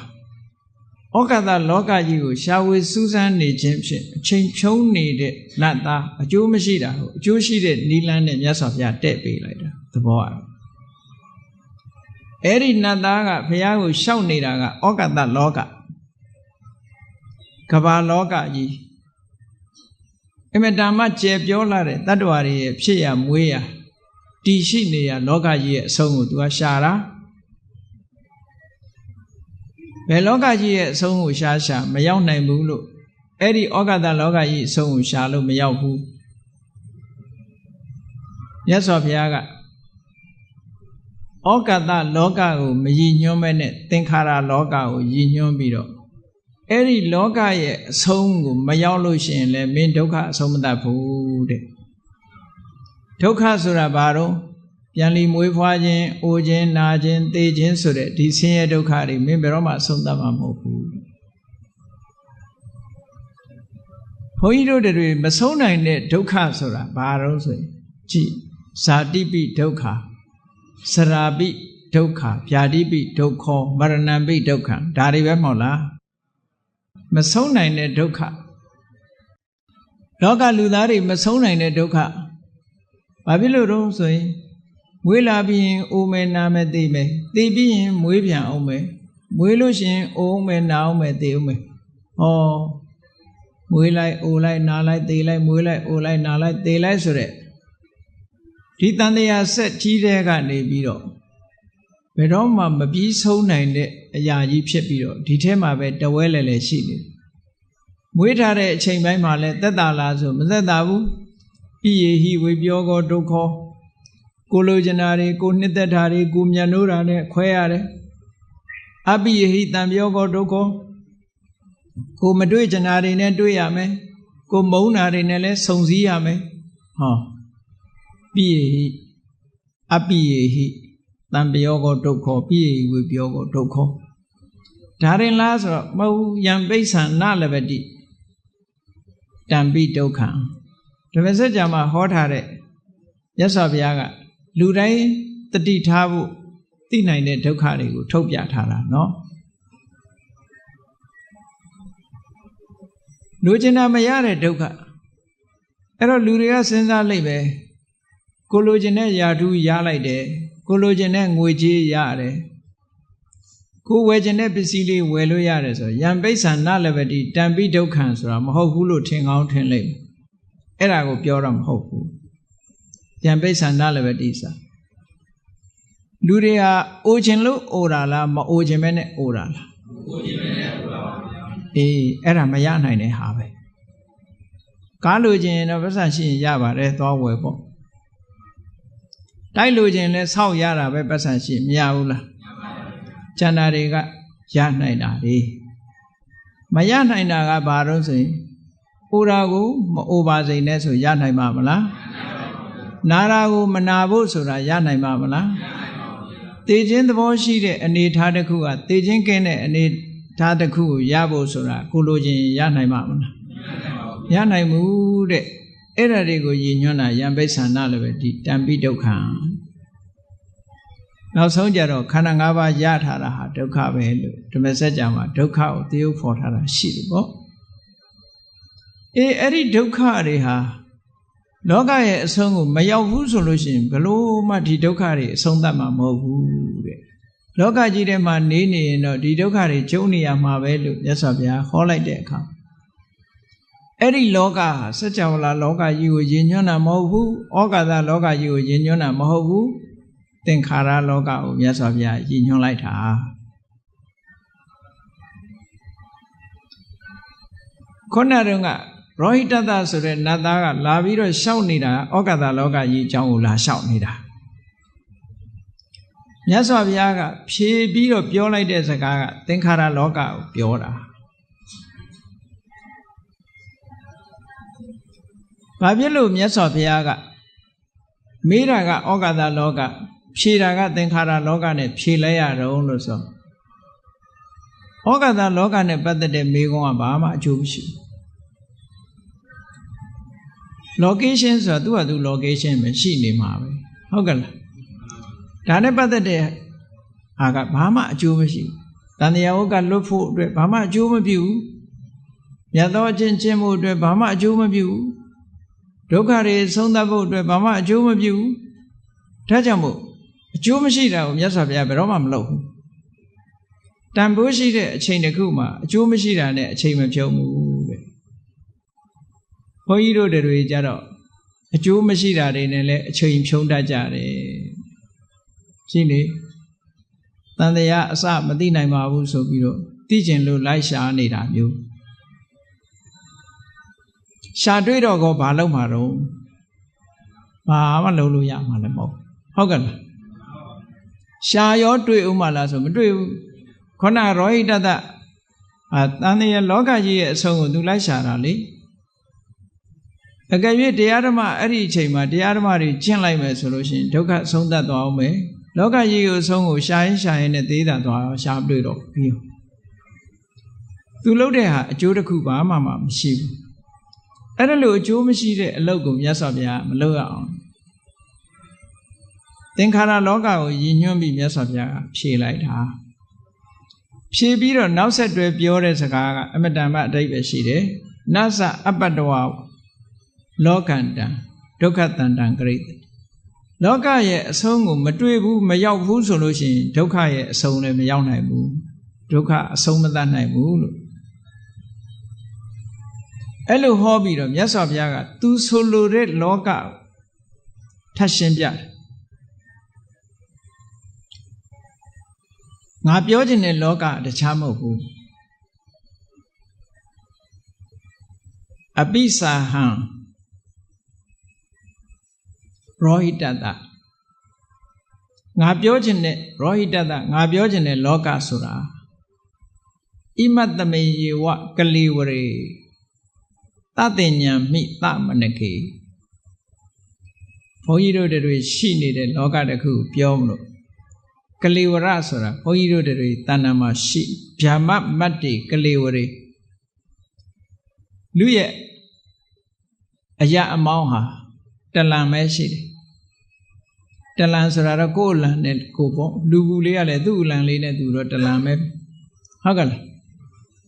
ဩကာသလောကကြီးကိုရှာဝေစူးစမ်းနေခြင်းဖြင့်အချိန်ဖြုံးနေတဲ့နတ်သားအကျိုးမရှိတာဟုတ်အကျိုးရှိတဲ့နိလန်းနဲ့မြတ်စွာဘုရားတဲ့ပေးလိုက်တာသဘောအားအဲ့ဒီနတ်သားကဘုရားကိုရှောက်နေတာကဩကာသလောကကမ္ဘာလောကကြီးအမတန်မှကျေပြောလာတဲ့တတ္တဝါတွေရဲ့ဖြစ်ရမွေးရတည်ရှိနေရလောကကြီးရဲ့အဆုံးကိုသူကရှာတာဘယ်လောကကြီးရဲ့အဆုံးကိုရှာမရောက်နိုင်ဘူးလို့အဲ့ဒီဩကာသလောကကြီးအဆုံးကိုရှာလို့မရောက်ဘူးမြတ်စွာဘုရားကဩကာသလောကကိုမရည်ညွှန်းမဲနဲ့သင်္ခါရလောကကိုရည်ညွှန်းပြီးတော့အဲ့ဒီလောကရဲ့အဆုံးကိုမရောက်လို့ရှိရင်လည်းမင်းဒုက္ခအဆုံးမတတ်ဘူးတဲ့ဒုက္ခဆိုတာဘာတော့ပြန်လီမွေးဖွားခြင်းအိုခြင်းနာခြင်းသေခြင်းဆိုတဲ့ဒီဆင်းရဲဒုက္ခတွေမင်းဘယ်တော့မှအဆုံးသတ်မှာမဟုတ်ဘူးဘုန်းကြီးတို့တွေမဆုံးနိုင်တဲ့ဒုက္ခဆိုတာဘာတော့ဆိုရင်ကြည်ဇာတိပိဒုက္ခစရာပိဒုက္ခဗျာတိပိဒုက္ခမရဏံပိဒုက္ခဒါတွေပဲမဟုတ်လားမဆုံးနိုင်တဲ့ဒုက္ခလောကလူသားတွေမဆုံးနိုင်တဲ့ဒုက္ခဘာဖြစ်လို့တော့ဆိုရင်မွေးလာပြီးရင်အိုမယ်နာမယ်သိမယ်သိပြီးရင်မွေးပြန်အောင်မယ်မွေးလို့ရှိရင်အိုးမယ်နာအောင်မယ်သိအောင်မယ်ဟောမွေးလိုက်အိုလိုက်နာလိုက်သိလိုက်မွေးလိုက်အိုလိုက်နာလိုက်သိလိုက်ဆိုတဲ့ဒီတန်တရားဆက်ကြီးတဲ့ကနေပြီးတော့ဘယ်တော့မှမပြီးဆုံးနိုင်တဲ့အရာကြီးဖြစ်ပြီးတော့ဒီထဲမှာပဲတဝဲလဲလဲရှိနေမွေးထားတဲ့အချိန်ပိုင်းမှာလဲသက်သာလားဆိုမသက်သာဘူးပိယေဟိဝေပြောကောဒုက္ခကိုလိုချင်တာတွေကိုနှစ်သက်တာတွေကိုမြတ်နိုးတာနဲ့ခွဲရတယ်အပိယေဟိတံပြောကောဒုက္ခကိုမတွေ့ချင်တာတွေနဲ့တွေ့ရမယ်ကိုမုန်းတာတွေနဲ့လဲစုံစည်းရမယ်ဟောပိယေဟိအပိယေဟိတံပြောကောဒုက္ခပိယေဟိဝေပြောကောဒုက္ခဒါရင်လားဆိုတော့မဟုတ်ယံပိဿံနလဗတိတံပိဒုက္ခဓမ္မစကြာမှာဟောထားတဲ့မြတ်စွာဘုရားကလူတိုင်းတတိထားဖို့သိနိုင်တဲ့ဒုက္ခတွေကိုထုတ်ပြထားတာနော်လူကျင်တာမရတဲ့ဒုက္ခအဲ့တော့လူတွေကစဉ်းစားလိုက်ပဲကိုလိုချင်တဲ့ယာထုရလိုက်တယ်ကိုလိုချင်တဲ့ငွေကြေးရတယ်ကိုဝယ်ချင်တဲ့ပစ္စည်းလေးဝယ်လို့ရတယ်ဆိုယံပိဿံနလဗတိတံပိဒုက္ခံဆိုတာမဟုတ်ဘူးလို့ထင်ကောင်းထင်လိုက်အဲ့ဒါကိုပြောတာမဟုတ်ဘူးယံပိဿံနလဗတိစာလူတွေဟာအိုချင်လို့အိုတာလားမအိုချင်ပဲနဲ့အိုတာလားအိုချင်ပဲနဲ့အိုတာပါဗျာအေးအဲ့ဒါမရနိုင်တဲ့ဟာပဲကားလိုချင်ရင်တော့ပတ်စံရှိရင်ရပါတယ်သွားဝယ်ပေါ့တိုက်လိုချင်လဲဆောက်ရတာပဲပတ်စံရှိမရဘူးလားကျန်တာတွေကရနိုင်တာလေမရနိုင်တာကဘာလို့ဆိုရင်အိုတာကိုမအိုပါစိန်နဲ့ဆိုရနိုင်မှာမလားနာတာကိုမနာဖို့ဆိုတာရနိုင်မှာမလားတေခြင်းသဘောရှိတဲ့အနေထားတစ်ခုကတေခြင်းကင်းတဲ့အနေထားတစ်ခုကိုရဖို့ဆိုတာကိုလိုချင်ရနိုင်မှာမလားရနိုင်ဘူးတဲ့အဲ့ဒါတွေကိုရည်ညွှန်းတာယံပိဿံနလည်းပဲဒီတံပိဒုက္ခနောက်ဆုံးကြတော့ခန္ဓာ၅ပါးရထားတာဟာဒုက္ခပဲလို့ဓမ္မစကြာမှာဒုက္ခကိုသရုပ်ဖော်ထားတာရှိတယ်ပေါ့အဲ့ဒီဒုက္ခတွေဟာလောကရဲ့အဆုံးကိုမရောက်ဘူးဆိုလို့ရှိရင်ဘလို့မှဒီဒုက္ခတွေအဆုံးသတ်မှာမဟုတ်ဘူးတဲ့လောကကြီးထဲမှာနေနေရင်တော့ဒီဒုက္ခတွေကျုံနေရမှာပဲလို့မြတ်စွာဘုရားဟောလိုက်တဲ့အခါအဲ့ဒီလောကဟာစัจ java လာလောကကြီးကိုယဉ်ညွှန်းတာမဟုတ်ဘူးဩကာသလောကကြီးကိုယဉ်ညွှန်းတာမဟုတ်ဘူးသင်္ခါရလောကကိုမြတ်စွာဘုရားယဉ်ညွှန်းလိုက်တာခုနတုန်းကရောဟိတတဆိုတဲ့နတ်သားကလာပြီးတော့ရှောက်နေတာဩကာသလောကကြီးအကြောင်းကိုလာရှောက်နေတာမြတ်စွာဘုရားကဖြေပြီးတော့ပြောလိုက်တဲ့စကားကသင်္ခါရလောကကိုပြောတာ ဘာဖြစ်လို့မြတ်စွာဘုရားကမေးတာကဩကာသလောကဖြေတာကသင်္ခါရလောကနဲ့ဖြေလိုက်ရတော့လို့ဆိုဩကာသလောကနဲ့ပတ်သက်တဲ့မေးခွန်းကဘာမှအကျိုးမရှိဘူး location ဆိုတာသူ့ဟာသူ location ပဲရှိနေမှာပဲဟုတ်ကဲ့လားဒါနဲ့ပတ်သက်တဲ့ဟာကဘာမှအကျိုးမရှိဘူးတန်တရားဝကလွတ်ဖို့အတွက်ဘာမှအကျိုးမပြုဘူးမြတ်သောအချင်းချင်းမှုအတွက်ဘာမှအကျိုးမပြုဘူးဒုက္ခတွေဆုံးသတ်ဖို့အတွက်ဘာမှအကျိုးမပြုဘူးဒါကြောင့်မို့အကျိုးမရှိတာကိုမြတ်စွာဘုရားဘယ်တော့မှမလုပ်ဘူးတန်ဖိုးရှိတဲ့အချိန်တစ်ခုမှာအကျိုးမရှိတာနဲ့အချိန်မဖြုံးဘူးတဲ့ဘုန်းကြီးတို့တွေကြတော့အကျိုးမရှိတာတွေနဲ့လည်းအချိန်ဖြုံးတတ်ကြတယ်ရှိလေတန်တရားအစမသိနိုင်ပါဘူးဆိုပြီးတော့သိကျင်လို့လိုက်ရှာနေတာမျိုးရှာတွေ့တော့ကောဘာလုပ်မှာတော့ဘာမှလုပ်လို့ရမှာလည်းမဟုတ်ဟုတ်ကဲ့လားရှာရောတွေ့ဦးမှာလားဆိုမတွေ့ဘူးခေါဏရောဟိတတတန်တရားလောကကြီးရဲ့အဆုံးကိုသူလိုက်ရှာတာလေအကယ်၍တရားဓမ္မအဲ့ဒီအချိန်မှာတရားဓမ္မတွေကျင့်လိုက်မယ်ဆိုလို့ရှိရင်ဒုက္ခဆုံးသတ်သွားအောင်မယ်လောကကြီးကိုအဆုံးကိုရှာရင်နဲ့သေးတာသွားရှာမတွေ့တော့ပြီးသူလုပ်တဲ့ဟာအကျိုးတစ်ခုဘာမှမရှိဘူးအဲ့ဒါလို့အကျိုးမရှိတဲ့အလုပ်ကိုမြတ်စွာဘုရားမလုပ်ရအောင်သင်္ခါရလောကကိုရည်ညွှန်းပြီးမြတ်စွာဘုရားကဖြေလိုက်တာဖြေပြီးတော့နောက်ဆက်တွဲပြောတဲ့စကားကအမတန်မှအဓိပ္ပာယ်ရှိတယ်နသအပ္ပတ္တဝလောကန္တံဒုက္ခတန္တံဂရိတလောကရဲ့အဆုံးကိုမတွေ့ဘူးမရောက်ဘူးဆိုလို့ရှိရင်ဒုက္ခရဲ့အဆုံးလည်းမရောက်နိုင်ဘူးဒုက္ခအဆုံးမတတ်နိုင်ဘူးလို့အဲ့လိုဟောပြီးတော့မြတ်စွာဘုရားကသူဆိုလိုတဲ့လောကထပ်ရှင်းပြတယ်ငါပြောချင်တဲ့လောကတခြားမဟုတ်ဘူးအပိစာဟံရောဟိတတငါပြောချင်တဲ့ရောဟိတတငါပြောချင်တဲ့လောကဆိုတာဣမတ္တမေယေဝကလိဝရေတတေညာမိသမနကေဘုန်းကြီးတို့တွေရှိနေတဲ့လောကတစ်ခုပြောမလို့ကလိဝရဆိုတာဘုန်းကြီးတို့တွေတဏ္ဍာမှာရှိဗျာမမတ္တိကလိဝရေလူရဲ့အရာအမောင်းဟာတလံပဲရှိတယ်တလံဆိုတာတော့ကိုယ်အလံနဲ့ကိုပေါ့လူဘူးလေးကလည်းသူ့အလံလေးနဲ့သူတော့တလံပဲဟုတ်ကဲ့လား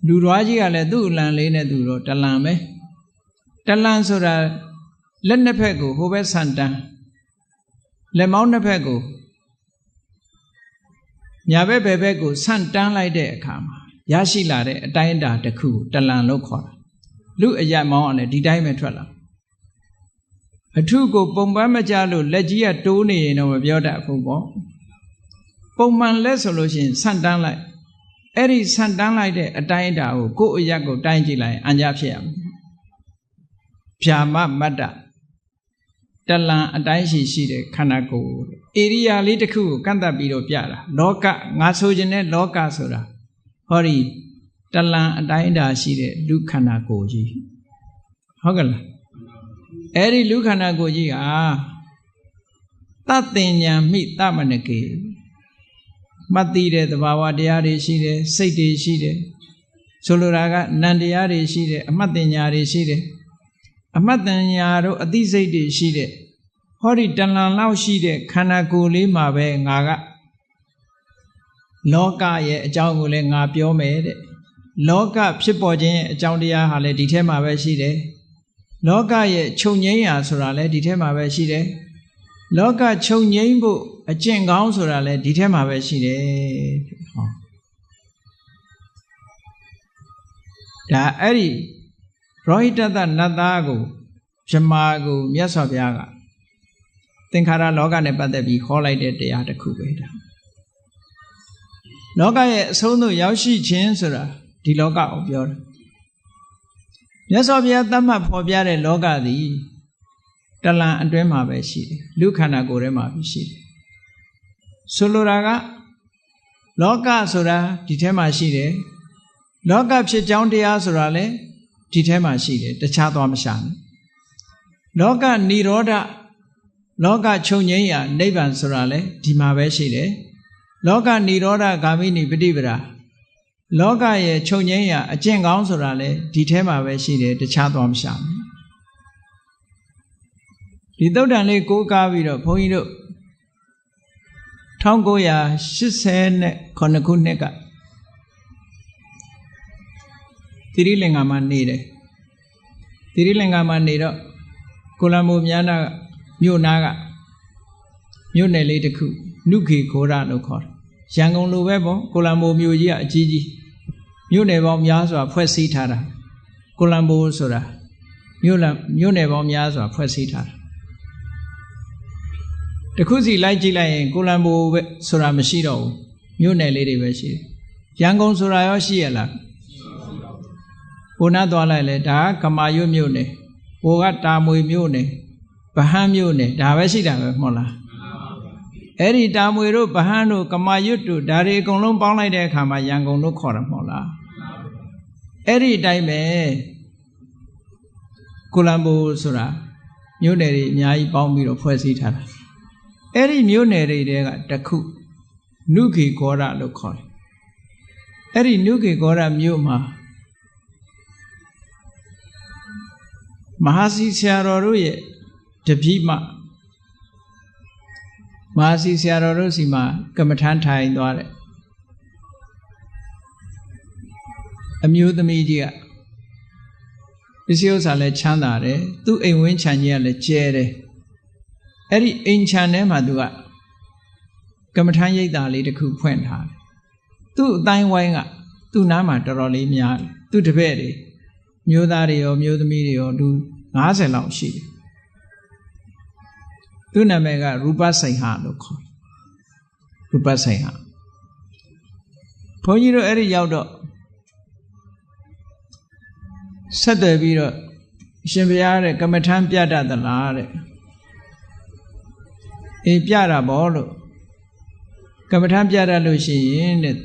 လူတော်ကြီးကလည်းသူ့အလံလေးနဲ့သူတော့တလံပဲတလံဆိုတာလက်နှစ်ဖက်ကိုဟိုဘက်ဆန်တန်းလက်မောင်းနှစ်ဖက်ကိုညာဘက်ဘယ်ဘက်ကိုဆန့်တန်းလိုက်တဲ့အခါမှာရရှိလာတဲ့အတိုင်းအတာတစ်ခုတလံလို့ခေါ်တာလူအရာမောင်းကလည်းဒီတိုင်းပဲထွက်လာအထုကိုပုံပန်းမကြလို့လက်ကြီးကတိုးနေရင်တော့မပြောတတ်ဘူးပေါ့ပုံမှန်လက်ဆိုလို့ရှိရင်ဆန့်တန်းလိုက်အဲ့ဒီဆန့်တန်းလိုက်တဲ့အတိုင်းအတာကိုကိုယ့်အရာကိုတိုင်းကြည့်လိုက်အံကြဖြစ်ရမယ်ဗျာမမတ္တတလံအတိုင်းရှိတဲ့ခန္ဓာကိုယ်ဧရိယာလေးတစ်ခုကိုကန့်သတ်ပြီးတော့ပြတာလောကငါဆိုခြင်းနဲ့လောကဆိုတာဟောဒီတလံအတိုင်းအတာရှိတဲ့လူခန္ဓာကိုယ်ကြီးဟုတ်ကဲ့လားအဲ့ဒီလူခန္ဓာကိုယ်ကြီးဟာတတ်တင်ညာမိသမနကေမှတ်သိတဲ့သဘာဝတရားတွေရှိတယ်စိတ်တွေရှိတယ်ဆိုလိုတာကနံတရားတွေရှိတယ်အမှတ်တင်ညာတွေရှိတယ်အမှတ်တင်ညာတို့အသိစိတ်တွေရှိတဲ့ဟောဒီတဏ္ဍာလောက်ရှိတဲ့ခန္ဓာကိုယ်လေးမှာပဲငါကလောကရဲ့အကြောင်းကိုလည်းငါပြောမယ်တဲ့လောကဖြစ်ပေါ်ခြင်းရဲ့အကြောင်းတရားဟာလည်းဒီထဲမှာပဲရှိတယ်လောကရဲ့ချုပ်ငြိမ်းရာဆိုတာလည်းဒီထဲမှာပဲရှိတယ်လောကချုပ်ငြိမ်းဖို့အကျင့်ကောင်းဆိုတာလည်းဒီထဲမှာပဲရှိတယ်ဟောဒါအဲ့ဒီရောဟိတတနတ်သားကိုဗြဟ္မာကိုမြတ်စွာဘုရားကသင်္ခါရလောကနဲ့ပတ်သက်ပြီးဟောလိုက်တဲ့တရားတစ်ခုပဲဒါလောကရဲ့အဆုံးသို့ရောက်ရှိခြင်းဆိုတာဒီလောကကိုပြောတာမြတ်စွာဘုရားသတ်မှတ်ဖော်ပြတဲ့လောကသည်တလံအတွင်းမှာပဲရှိတယ်လူခန္ဓာကိုယ်ထဲမှာပဲရှိတယ်ဆိုလိုတာကလောကဆိုတာဒီထဲမှာရှိတယ်လောကဖြစ်ကြောင်းတရားဆိုတာလည်းဒီထဲမှာရှိတယ်တခြားသွားမရှာနဲ့ လောကနိရောဓလောကချုပ်ငြိမ်းရာနိဗ္ဗာန်ဆိုတာလေဒီမှာပဲရှိတယ်လောကနိရောဓဂ ामि နိပฏิပဒါလောကရဲ့ချုပ်ငြိမ်းရာအကျင့်ကောင်းဆိုတာလေဒီထဲမှာပဲရှိတယ်တခြားသွားမရှာဘူးဒီသုတ်တန်လေးကိုးကားပြီးတော့ဘုန်းကြီးတို့1989ခုနှစ်ကသီရိလင်္ကာမှာနေတယ်သီရိလင်္ကာမှာနေတော့ကိုလံဘိုမြားနာမြို့နာကမြို့နယ်လေးတစ်ခုနုခေခိုရလို့ခေါ်တယ်ရန်ကုန်လိုပဲပေါ့ကိုလံဘိုမြို့ကြီးကအကြီးကြီးမြို့နယ်ပေါင်းများစွာဖွဲ့စည်းထားတာကိုလံဘိုဆိုတာမြို့နယ်ပေါင်းများစွာဖွဲ့စည်းထားတာတခုစီလိုက်ကြည့်လိုက်ရင်ကိုလံဘိုပဲဆိုတာမရှိတော့ဘူးမြို့နယ်လေးတွေပဲရှိတယ်ရန်ကုန်ဆိုတာရောရှိရလားဘုနာသွားလိုက်လေဒါကကမာရွတ်မြို့နယ်ဟိုကတာမွေမြို့နယ်ဗဟန်းမြို့နယ်ဒါပဲရှိတာပဲမဟုတ်လားအဲ့ဒီတာမွေတို့ဗဟန်းတို့ကမာရွတ်တို့ဒါတွေအကုန်လုံးပေါင်းလိုက်တဲ့အခါမှာရန်ကုန်လို့ခေါ်တယ်မဟုတ်လားအဲ့ဒီအတိုင်းပဲကိုလံဘိုဆိုတာမြို့နယ်တွေအများကြီးပေါင်းပြီးတော့ဖွဲ့စည်းထားတာအဲ့ဒီမြို့နယ်တွေကတခုနုခေဂောရလို့ခေါ်တယ်အဲ့ဒီနုခေဂောရမြို့မှာမဟာစီဆရာတော်တို့ရဲ့တပည့်မဟာစီဆရာတော်တို့စီမှာကမ္မထမ်းထိုင်သွားတယ်အမျိုးသမီးကြီးကပစ္စည်းဥစ္စာလည်းချမ်းသာတယ်သူ့အိမ်ဝင်းခြံကြီးကလည်းကျဲတယ်အဲ့ဒီအိမ်ခြံထဲမှာသူကကမ္မထမ်းရိပ်သာလေးတစ်ခုဖွင့်ထားတယ်သူ့အတိုင်းဝိုင်းကသူ့နားမှာတော်တော်လေးများတယ်သူ့တပည့်တွေမျိုးသားတွေရောမျိုးသမီးတွေရောလူ90လောက်ရှိတယ်သူ့နာမည်ကရူပစိန်ဟလို့ခေါ်တယ်ရူပစိန်ဟဘုန်းကြီးတို့အဲ့ဒီရောက်တော့ဆက်သွယ်ပြီးတော့ရှင်ဘုရားတဲ့ကမ္မထမ်းပြတတ်သလားတဲ့အေးပြတာပေါ့လို့ကမ္မထမ်းပြတတ်လို့ရှိရင်တဲ့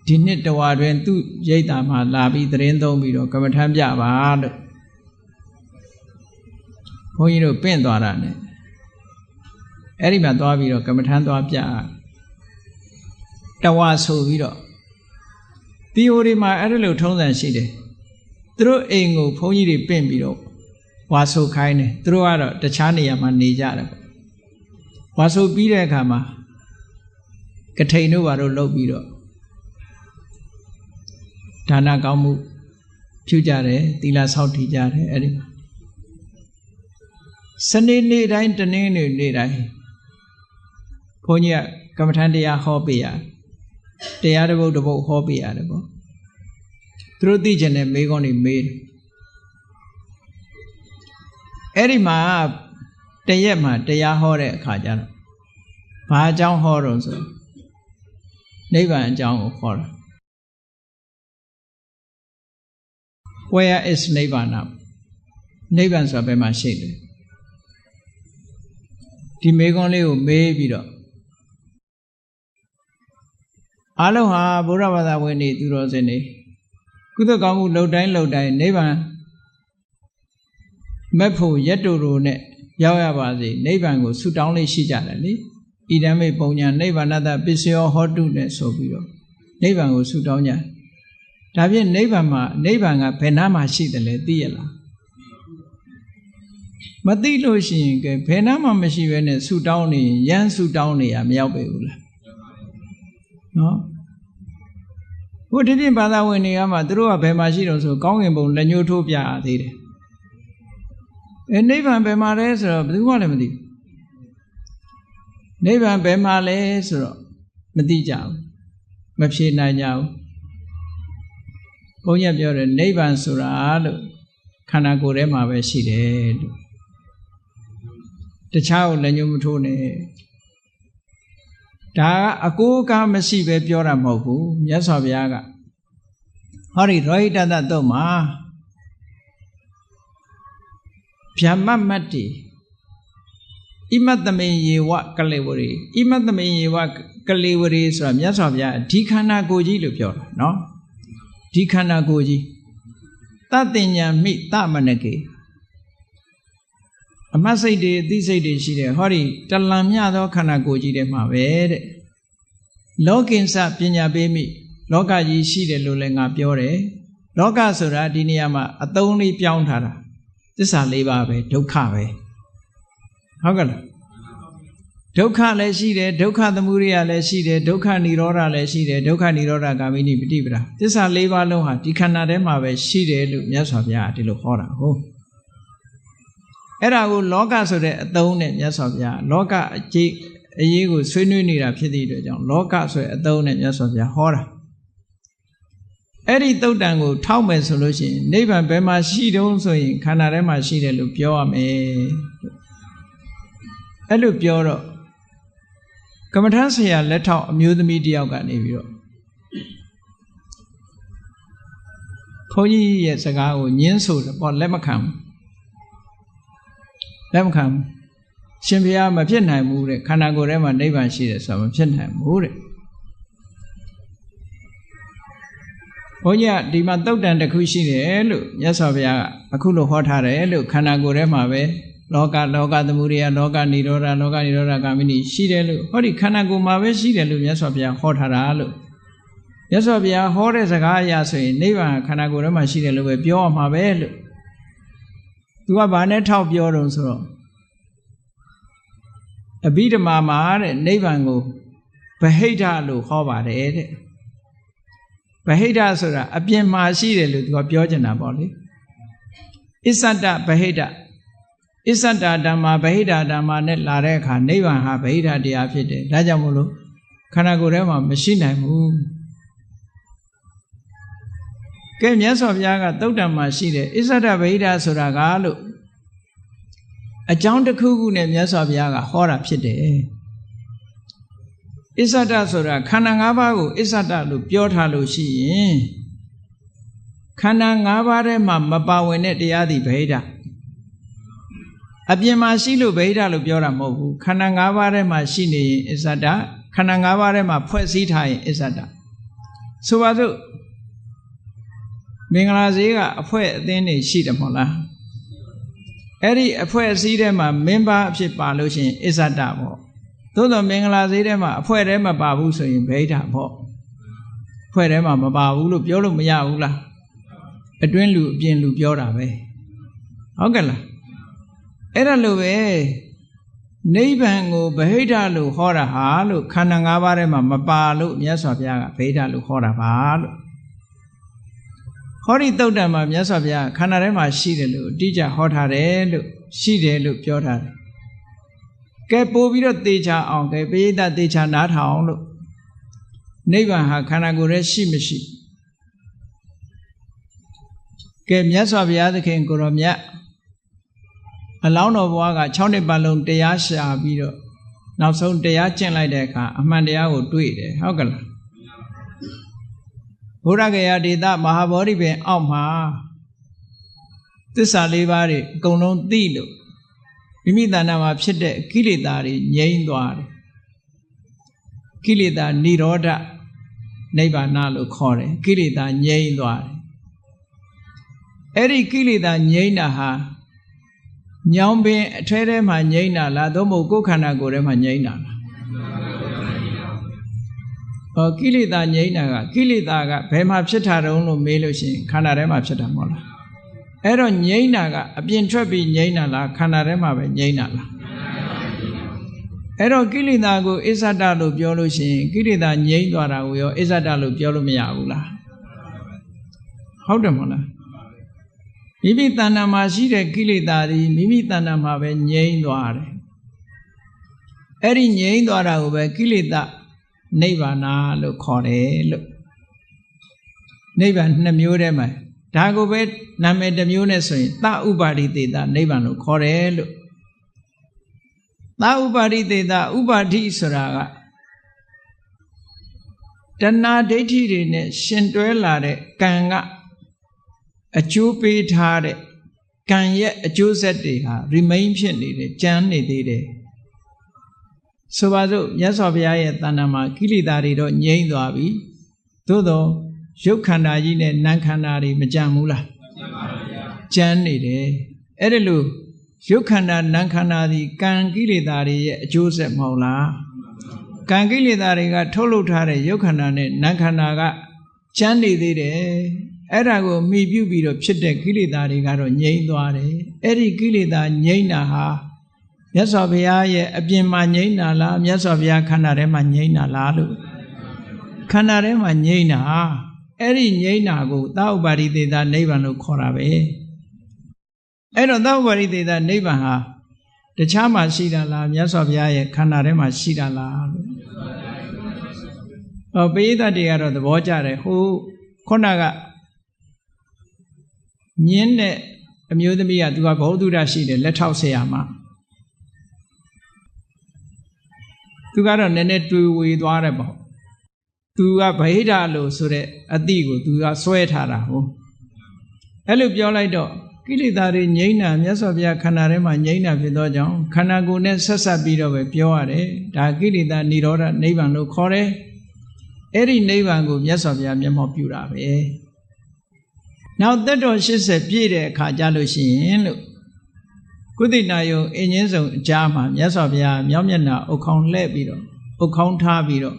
ဒီနှစ်တဝါတွင်သူ့ရိပ်သာမှာလာပြီးသတင်းသုံးပြီးတော့ကမ္မထမ်းပြပါလို့ဘုန်းကြီးတို့ပင့်သွားတာ ਨੇ အဲ့ဒီမှာသွားပြီးတော့ကမ္မထမ်းသွားပြတဝါဆိုပြီးတော့တီဟိုတွေမှာအဲ့လိုထုံးစံရှိတယ်သူတို့အိမ်ကိုဘုန်းကြီးတွေပင့်ပြီးတော့ဝါဆိုခိုင်းတယ်သူတို့ကတော့တခြားနေရာမှာနေကြတယ်ဝါဆိုပြီးတဲ့အခါမှာကထိန်တို့ဘာလို့လုပ်ပြီးတော့ဒါနကောင်းမှုပြုကြတယ်သီလဆောက်တည်ကြတယ်အဲ့ဒီမှာစနေနေ့တိုင်းတနင်္ဂနွေနေ့တိုင်းဘုန်းကြီးကကမ္မထမ်းတရားဟောပေးရတရားတစ်ပုဒ်တစ်ပုဒ်ဟောပေးရတယ်ပေါ့သူတို့သိကျင်တဲ့မေးခွန်းတွေမေးတယ်အဲ့ဒီမှာတရက်မှာတရားဟောတဲ့အခါကျတော့ဘာအကြောင်းဟောတော့ဆိုနိဗ္ဗာန်အကြောင်းကိုဟောတာ Where is Nibbana နိဗ္ဗာန်ဆိုတာဘယ်မှာရှိလဲဒီမေးခွန်းလေးကိုမေးပြီးတော့အားလုံးဟာဘုရားဘာသာဝင်တွေသူတော်စင်တွေကုသကောင်းမှုလှုပ်တိုင်းနိဗ္ဗာန်မက်ဖို့ရက်တူတို့နဲ့ရောက်ရပါစေနိဗ္ဗာန်ကိုဆုတောင်းလေးရှိကြတယ်လေဣဒံမေပုံညာနိဗ္ဗာနတပစ္စယောဟောတုနဲ့ဆိုပြီးတော့နိဗ္ဗာန်ကိုဆုတောင်းကြဒါဖြင့်နိဗ္ဗာန်ကဘယ်နားမှာရှိတယ်လဲသိရလားမသိလို့ရှိရင်ကဲဘယ်နားမှမရှိဘဲနဲ့ဆုတောင်းနေရမ်းဆုတောင်းနေရမရောက်ပေဘူးလားနော်ဘုဒ္ဓပြင်ဘာသာဝင်တွေကမှသူတို့ကဘယ်မှာရှိတော့ဆိုကောင်းကင်ဘုံလက်ညှိုးထိုးပြရသေးတယ်နိဗ္ဗာန်ဘယ်မှာလဲဆိုတော့ဘယ်သူမှလည်းမသိဘူးနိဗ္ဗာန်ဘယ်မှာလဲဆိုတော့မသိကြဘူးမဖြေနိုင်ကြဘူးဘုန်းကြီးပြောတယ်နိဗ္ဗာန်ဆိုတာလို့ခန္ဓာကိုယ်ထဲမှာပဲရှိတယ်လို့တခြားကိုလက်ညှိုးမထိုးနဲ့ဒါကအကိုးကားမရှိပဲပြောတာမဟုတ်ဘူးမြတ်စွာဘုရားကဟောဒီရောဟိတတတုတ်မှာဗျမမတ်တိဣမတ္တမေယေဝကလေဝရေဣမတ္တမေယေဝကလေဝရေဆိုတာမြတ်စွာဘုရားဒီခန္ဓာကိုယ်ကြီးလို့ပြောတာနော်ဒီခန္ဓာကိုယ်ကြီးတတ္တဉ္ဇံမိတမနကေ အမှတ်စိတ်တွေအသိစိတ်တွေရှိတယ်ဟောဒီတလံမြသောခန္ဓာကိုယ်ကြီးထဲမှာပဲတဲ့လောကင်္စပညာပေးမိလောကကြီးရှိတယ်လို့လည်းငါပြောတယ်လောကဆိုတာဒီနေရာမှာအသုံးလေးပြောင်းထားတာသစ္စာ၄ပါးပဲဒုက္ခပဲဟုတ်ကဲ့လားဒုက္ခလည်းရှိတယ်ဒုက္ခသမုဒယလည်းရှိတယ်ဒုက္ခនិရောဓလည်းရှိတယ်ဒုက္ခនិရောဓဂ ामिनी ပฏิပဒါသစ္စာ၄ပါးလုံးဟာဒီခန္ဓာထဲမှာပဲရှိတယ်လို့မြတ်စွာဘုရားဒီလိုဟောတာဟုတ်အဲ့ဒါကိုလောကဆိုတဲ့အသုံးနဲ့မြတ်စွာဘုရားလောကအရေးကိုဆွေးနွေးနေတာဖြစ်သည့်အတွက်ကြောင့်လောကဆိုတဲ့အသုံးနဲ့မြတ်စွာဘုရားဟောတာအဲ့ဒီတုတ်တန်ကိုထောက်မယ်ဆိုလို့ရှိရင်နိဗ္ဗာန်ဘယ်မှာရှိတုံးဆိုရင်ခန္ဓာထဲမှာရှိတယ်လို့ပြောရမယ်အဲ့လိုပြောတော့ကမ္မထဆရာလက်ထောက်အမျိုးသမီးတယောက်ကနေပြီးတော့ဘုန်းကြီးရဲ့စကားကိုညှင်းဆိုတယ်ပေါ့လက်မခံရှင်ဘုရားမဖြစ်နိုင်ဘူးတဲ့ခန္ဓာကိုယ်ထဲမှာနိဗ္ဗာန်ရှိတယ်ဆိုတာမဖြစ်နိုင်ဘူးတဲ့ဘုန်းကြီးကဒီမှာတုတ်တန်တစ်ခုရှိတယ်လို့မြတ်စွာဘုရားကအခုလိုဟောထားတယ်လို့ခန္ဓာကိုယ်ထဲမှာပဲလောကသမုဒယလောကនិရောဓဂ ामिनी ရှိတယ်လို့ဟောဒီခန္ဓာကိုယ်မှာပဲရှိတယ်လို့မြတ်စွာဘုရားဟောထားတာလို့မြတ်စွာဘုရားဟောတဲ့စကားအရဆိုရင်နိဗ္ဗာန်ခန္ဓာကိုယ်ထဲမှာရှိတယ်လို့ပဲပြောရမှာပဲလို့သူကဘာနဲ့ထောက်ပြောတုံးဆိုတော့အဘိဓမ္မာမှာတဲ့နိဗ္ဗာန်ကိုဗဟိတလို့ဟောပါတယ်တဲ့ဗဟိတဆိုတာအပြင်မှာရှိတယ်လို့သူကပြောချင်တာပေါ့လေအစ္ဆတဗဟိတအစ္ဆတဓမ္မာဗဟိတဓမ္မာနဲ့လာတဲ့အခါနိဗ္ဗာန်ဟာဗဟိတတရားဖြစ်တယ်ဒါကြောင့်မို့လို့ခန္ဓာကိုယ်ထဲမှာမရှိနိုင်ဘူးကဲမြတ်စွာဘုရားကသုတ်တံမှာရှိတယ်အစ္ဆတဗဟိတဆိုတာကလို့အကြောင်းတစ်ခုခုနဲ့မြတ်စွာဘုရားကဟောတာဖြစ်တယ်အစ္ဆတဆိုတာခန္ဓာ၅ပါးကိုအစ္ဆတလို့ပြောထားလို့ရှိရင်ခန္ဓာ၅ပါးထဲမှာမပါဝင်တဲ့တရားသည်ဗဟိတအပြင်မှာရှိလို့ဗဟိတလို့ပြောတာမဟုတ်ဘူးခန္ဓာ၅ပါးထဲမှာရှိနေရင်အစ္ဆတခန္ဓာ၅ပါးထဲမှာဖွဲ့စည်းထားရင်အစ္ဆတဆိုပါစို့မင်္ဂလာဈေးကအဖွဲ့အသင်းတွေရှိတယ်မဟုတ်လားအဲ့ဒီအဖွဲ့အစည်းထဲမှာမင်းဘာအဖြစ်ပါလို့ရှိရင်အစ္ဆတပေါ့သို့တော်မင်္ဂလာဈေးထဲမှာအဖွဲ့ထဲမပါဘူးဆိုရင်ဗဟိတပေါ့အဖွဲ့ထဲမှာမပါဘူးလို့ပြောလို့မရဘူးလားအတွင်းလူအပြင်လူပြောတာပဲဟုတ်ကဲ့လားအဲ့ဒါလိုပဲနိဗ္ဗာန်ကိုဗဟိတလို့ဟောတာဟာလို့ခန္ဓာ၅ပါးထဲမှာမပါလို့မြတ်စွာဘုရားကဗဟိတလို့ဟောတာပါလို့ဟောဒီသုတ်တံမှာမြတ်စွာဘုရားခန္ဓာထဲမှာရှိတယ်လို့အတိအကျဟောထားတယ်လို့ရှိတယ်လို့ပြောထားတယ်ကဲပို့ပြီးတော့သေချာအောင်ကဲပိဋကသေချာနားထောင်လို့နိဗ္ဗာန်ဟာခန္ဓာကိုယ်ရဲ့ရှိမရှိကဲမြတ်စွာဘုရားသခင်ကိုရောမြတ်အလောင်းတော်ဘွားက6နှစ်ပတ်လုံးတရားရှာပြီးတော့နောက်ဆုံးတရားကျင့်လိုက်တဲ့အခါအမှန်တရားကိုတွေ့တယ်ဟုတ်ကလားဘုရားဂယာဒေသမဟာဗောဓိပင်အောက်မှာသစ္စာ၄ပါးတွေအကုန်လုံးသိလို့မိမိတဏ္ဍာမှာဖြစ်တဲ့ကိလေသာတွေငြိမ်းသွားတယ်ကိလေသာនិရောဓနိဗ္ဗာန်လို့ခေါ်တယ်ကိလေသာငြိမ်းသွားတယ်အဲ့ဒီကိလေသာငြိမ်းတာဟာညောင်ပင်အထဲထဲမှာငြိမ်းတာလားသို့မဟုတ်ကိုယ်ခန္ဓာကိုယ်ထဲမှာငြိမ်းတာလားကိလေသာငြိမ်းတာကကိလေသာကဘယ်မှာဖြစ်တာတုံးလို့မေးလို့ရှိရင်ခန္ဓာထဲမှာဖြစ်တာမဟုတ်လားအဲ့တော့ငြိမ်းတာကအပြင်ထွက်ပြီးငြိမ်းတာလားခန္ဓာထဲမှာပဲငြိမ်းတာလားအဲ့တော့ကိလေသာကိုအစ္ဆတလို့ပြောလို့ရှိရင်ကိလေသာငြိမ်းသွားတာကိုရောအစ္ဆတလို့ပြောလို့မရဘူးလားဟုတ်တယ်မဟုတ်လားမိမိတဏ္ဍာမှာရှိတဲ့ကိလေသာတွေမိမိတဏ္ဍာမှာပဲငြိမ်းသွားတယ်အဲ့ဒီငြိမ်းသွားတာကိုပဲကိလေသာနိဗ္ဗာန်လို့ခေါ်တယ်လို့နိဗ္ဗာန်2မျိုးတည်းမှာဒါကိုပဲနာမည်တစ်မျိုးနဲ့ဆိုရင်သဥပါရိသေသနိဗ္ဗာန်လို့ခေါ်တယ်လို့သဥပါရိသေသဥပါတိဆိုတာကတဏှာဒိဋ္ဌိတွေနဲ့ရှင်တွဲလာတဲ့ကံကအကျိုးပေးထားတဲ့ကံရဲ့အကျိုးဆက်တွေဟာ remain ဖြစ်နေတယ်ကြမ်းနေသေးတယ်ဆိုပါစို့မြတ်စွာဘုရားရဲ့တဏ္ဍာမှာကိလေသာတွေတော့ငြိမ်းသွားပြီသို့တော့ရုပ်ခန္ဓာကြီးနဲ့နာမ်ခန္ဓာတွေမကြမ်းဘူးလားကြမ်းနေတယ်အဲ့ဒါလို့ ရုပ်ခန္ဓာနာမ်ခန္ဓာသည်ကံကိလေသာတွေရဲ့အကျိုးဆက်မဟုတ်လားကံကိလေသာတွေကထုတ်လုပ်ထားတဲ့ရုပ်ခန္ဓာနဲ့နာမ်ခန္ဓာကကျမ်းနေသေးတယ်အဲ့ဒါကိုမိပြုပြီးတော့ဖြစ်တဲ့ကိလေသာတွေကတော့ငြိမ်းသွားတယ်အဲ့ဒီကိလေသာငြိမ်းတာဟာမြတ်စွာဘုရားရဲ့အပြင်မှာငြိမ်းတာလားမြတ်စွာဘုရားခန္ဓာထဲမှာငြိမ်းတာလားလို့ခန္ဓာထဲမှာငြိမ်းတာအဲ့ဒီငြိမ်းတာကိုသဥပါရိသေသနိဗ္ဗာန်လို့ခေါ်တာပဲအဲ့တော့သဥပါရိသေသနိဗ္ဗာန်ဟာတခြားမှာရှိတာလားမြတ်စွာဘုရားရဲ့ခန္ဓာထဲမှာရှိတာလားလို့ပိဋကတွေကတော့သဘောကျတယ်ဟိုခုနကမြင်းတဲ့အမျိုးသမီးကသူကဘௌသုဒရှိတယ်လက်ထောက်ဆရာမှာသူကတော့နည်းနည်းတွေးဝေသွားတယ်ပေါ့သူကဗဟိတလို့ဆိုတဲ့အတိကိုသူကဆွဲထားတာဟုတ်အဲ့လိုပြောလိုက်တော့ကိလေသာတွေငြိမ်းတာမြတ်စွာဘုရားခန္ဓာထဲမှာငြိမ်းတာဖြစ်သောကြောင့်ခန္ဓာကိုယ်နဲ့ဆက်ဆက်ပြီးတော့ပဲပြောရတယ်ဒါကိလေသာនិရောဓနိဗ္ဗာန်လို့ခေါ်တယ်အဲ့ဒီနိဗ္ဗာန်ကိုမြတ်စွာဘုရားမျက်မှောက်ပြုတာပဲနောက်သက်တော်80ပြည့်တဲ့အခါကြလို့ရှိရင်လို့ကုသိနာယုံအင်းချင်းဆုံးအကြားမှာမြတ်စွာဘုရားမြောက်မျက်နှာအုတ်ခေါင်းလှည့်ပြီးတော့အုတ်ခေါင်းထားပြီးတော့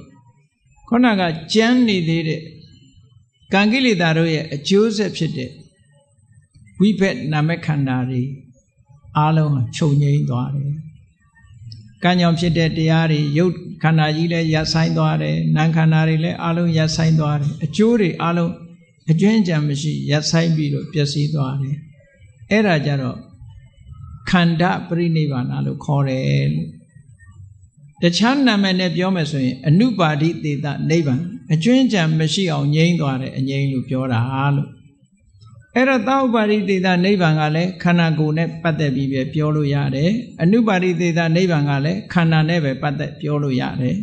ခုနကကြမ်းနေသေးတဲ့ကံကိလေသာတို့ရဲ့အကျိုးဆက်ဖြစ်တဲ့ဝိဘက်နာမခန္ဓာတွေအားလုံးဟာချုပ်ငြိမ်းသွားတယ်။ကံကြောင့်ဖြစ်တဲ့တရားတွေရုပ်ခန္ဓာကြီးလည်းရပ်ဆိုင်သွားတယ်။နာမ်ခန္ဓာတွေလည်းအားလုံးရပ်ဆိုင်သွားတယ်။အကျိုးတွေအားလုံးအကျွမ်းကြံမရှိရပ်ဆိုင်ပြီးတော့ပျက်စီးသွားတယ်။အဲ့ဒါကြတော့ခန္ဓာပရိနိဗ္ဗာန်လို့ခေါ်တယ်လို့တခြားနာမည်နဲ့ပြောမယ်ဆိုရင်အနုပါတိသေတနိဗ္ဗာန်အကျွမ်းကြံမရှိအောင်ငြိမ်းသွားတဲ့အငြိမ်းလို့ပြောတာလို့အဲ့တော့သဥပါရိသေတနိဗ္ဗာန်ကလည်းခန္ဓာကိုယ်နဲ့ပတ်သက်ပြီးပဲပြောလို့ရတယ်အနုပါရိသေတနိဗ္ဗာန်ကလည်းခန္ဓာနဲ့ပဲပတ်သက်ပြောလို့ရတယ်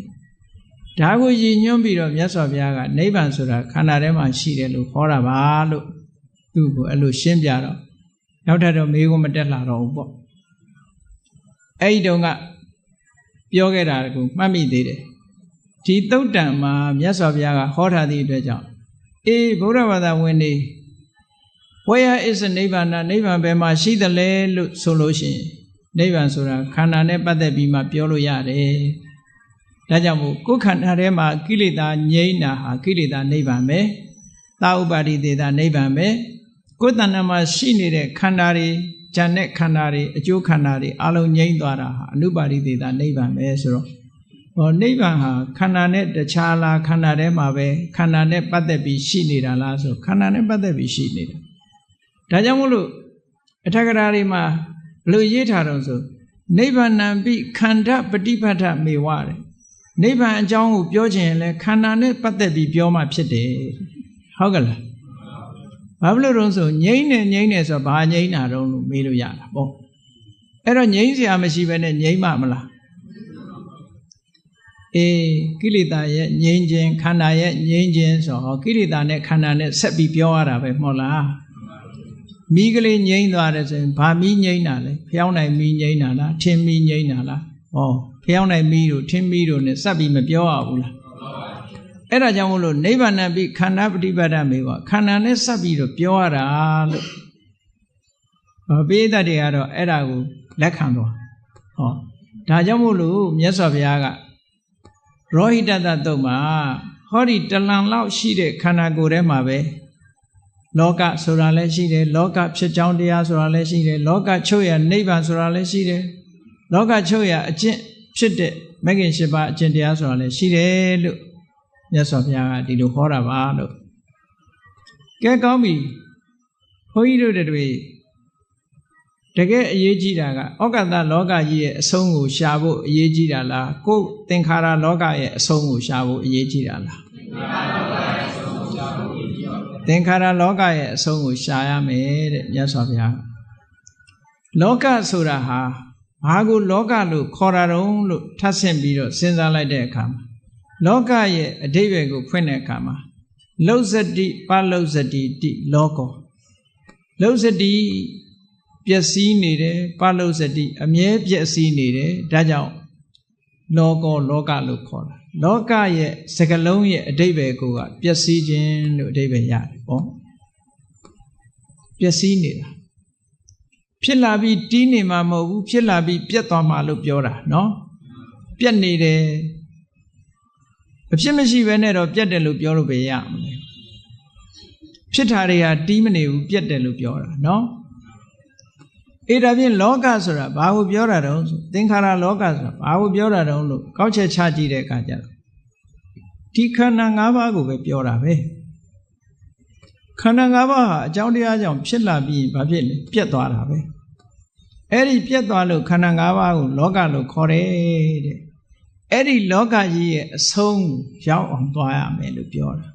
ဒါကိုရည်ညွှန်းပြီးတော့မြတ်စွာဘုရားကနိဗ္ဗာန်ဆိုတာခန္ဓာထဲမှာရှိတယ်လို့ခေါ်တာပါလို့သူ့ကိုအဲ့လိုရှင်းပြတော့နောက်ထပ်တော့မေးခွန်းမတက်လာတော့ဘူးပေါ့အဲ့ဒီတုန်းကပြောခဲ့တာကိုမှတ်မိသေးတယ်ဒီသုတ်တံမှာမြတ်စွာဘုရားကဟောထားသည့်အတွက်ကြောင့်ဗုဒ္ဓဘာသာဝင်တွေWhere is the နိဗ္ဗာန်နိဗ္ဗာန်ဘယ်မှာရှိသလဲလို့ဆိုလို့ရှိရင်နိဗ္ဗာန်ဆိုတာခန္ဓာနဲ့ပတ်သက်ပြီးမှပြောလို့ရတယ်ဒါကြောင့်မို့ကိုယ်ခန္ဓာထဲမှာကိလေသာငြိမ်းတာဟာကိလေသာနိဗ္ဗာန်ပဲသာဥပါတိသေတာနိဗ္ဗာန်ပဲကိုယ်တဏ္ဍာမှာရှိနေတဲ့ခန္ဓာတွေဉာဏ်နဲ့ခန္ဓာတွေအကျိုးခန္ဓာတွေအလုံးငြိမ်းသွားတာဟာအနုပါတိသေတာနိဗ္ဗာန်ပဲဆိုတော့နိဗ္ဗာန်ဟာခန္ဓာနဲ့တခြားလားခန္ဓာထဲမှာပဲခန္ဓာနဲ့ပတ်သက်ပြီးရှိနေတာလားဆိုခန္ဓာနဲ့ပတ်သက်ပြီးရှိနေတာဒါကြောင့်မို့လို့အထက်ကရာတွေမှာဘယ်လိုရေးထားတော့ဆိုနိဗ္ဗာန်ပိခန္ဓာပฏิပတ္ထမေဝတဲ့နိဗ္ဗာန်အကြောင်းကိုပြောချင်ရင်လည်းခန္ဓာနဲ့ပတ်သက်ပြီးပြောမှဖြစ်တယ်ဟုတ်ကလားဘာဖြစ်လို့ဆိုငြိမ့်နေဆိုဘာငြိမ့်တာတော့လို့မေးလို့ရတာပေါ့အဲ့တော့ငြိမ့်စရာမရှိဘဲနဲ့ငြိမ့်မှမလားကိလေသာရဲ့ငြိမ့်ခြင်းခန္ဓာရဲ့ငြိမ့်ခြင်းဆိုတော့ကိလေသာနဲ့ခန္ဓာနဲ့ဆက်ပြီးပြောရတာပဲမဟုတ်လားမီးကလေးငြိမ့်သွားတယ်ဆိုရင်ဘာမီးငြိမ့်တာလဲဖျောင်းနိုင်မီးငြိမ့်တာလားထင်းမီးငြိမ့်တာလားဖျောင်းနိုင်မီးတို့ထင်းမီးတို့နဲ့ဆက်ပြီးမပြောရဘူးလားအဲ့ဒါကြောင့်မို့လို့နိဗ္ဗာန်ပိခန္ဓာပฏิပတ္ထမေဝခန္ဓာနဲ့ဆက်ပြီးတော့ပြောရတာလို့ပိဋကတွေကတော့အဲ့ဒါကိုလက်ခံသွားဒါကြောင့်မို့လို့မြတ်စွာဘုရားကရောဟိတတသုတ်မှာဟောဒီတလန်လောက်ရှိတဲ့ခန္ဓာကိုယ်ထဲမှာပဲလောကဆိုတာလည်းရှိတယ်လောကဖြစ်ကြောင်းတရားဆိုတာလည်းရှိတယ်လောကချုပ်ရနိဗ္ဗာန်ဆိုတာလည်းရှိတယ်လောကချုပ်ရအကျင့်ဖြစ်တဲ့မဂ္ဂင်၈ပါးအကျင့်တရားဆိုတာလည်းရှိတယ်လို့မြတ်စွာဘုရားကဒီလိုဟောတာပါလို့ကဲကောင်းပြီဘုန်းကြီးတို့တွေတကယ်အရေးကြီးတာကဩကတလောကကြီးရဲ့အဆုံးကိုရှာဖို့အရေးကြီးတာလားကိုယ်သင်္ခါရလောကရဲ့အဆုံးကိုရှာဖို့အရေးကြီးတာလားသင်္ခါရလောကရဲ့အဆုံးကိုရှာရမယ်တဲ့မြတ်စွာဘုရားလောကဆိုတာဟာဘာကိုလောကလို့ခေါ်တာတုံးလို့ထပ်ဆင့်ပြီးတော့စဉ်းစားလိုက်တဲ့အခါမှာလောကရဲ့အဓိပ္ပာယ်ကိုဖွင့်တဲ့အခါမှာလုဇတိပလုဇတိတိလောကောလုဇတိပျက်စီးနေတယ်ပလုဇတိအမြဲပျက်စီးနေတယ်ဒါကြောင့်လောကောလောကလို့ခေါ်တာလောကရဲ့စကလုံးရဲ့အဓိပ္ပာယ်ကိုကပျက်စီးခြင်းလို့အဓိပ္ပာယ်ရတယ်ပေါ့ပျက်စီးနေတာဒ ဖြစ်လာပြီးတီးနေမှာမဟုတ်ဘူးဖြစ်လာပြီးပြတ်သွားမှာလို့ပြောတာနော်ပြတ်နေတယ်အဖြစ်မရှိဘဲနဲ့တော့ပြတ်တယ်လို့ပြောလို့ပဲရမလဲဖြစ်တာတွေဟာတီးမနေဘူးပြတ်တယ်လို့ပြောတာနော်အေးဒါဖြင့်လောကဆိုတာဘာကိုပြောတာတုံးဆိုသင်္ခါရလောကဆိုတာဘာကိုပြောတာတုံးလို့ကောက်ချက်ချကြည့်တဲ့အခါကျတော့ဒီခန္ဓာ၅ပါးကိုပဲပြောတာပဲခန္ဓာ၅ပါးဟာအကြောင်းတရားကြောင့်ဖြစ်လာပြီးဘာဖြစ်လဲပြတ်သွားတာပဲအဲ့ဒီပြတ်သွားလို့ခန္ဓာ၅ပါးကိုလောကလို့ခေါ်တယ်တဲ့အဲ့ဒီလောကကြီးရဲ့အဆုံးရောက်အောင်သွားရမယ်လို့ပြောတာ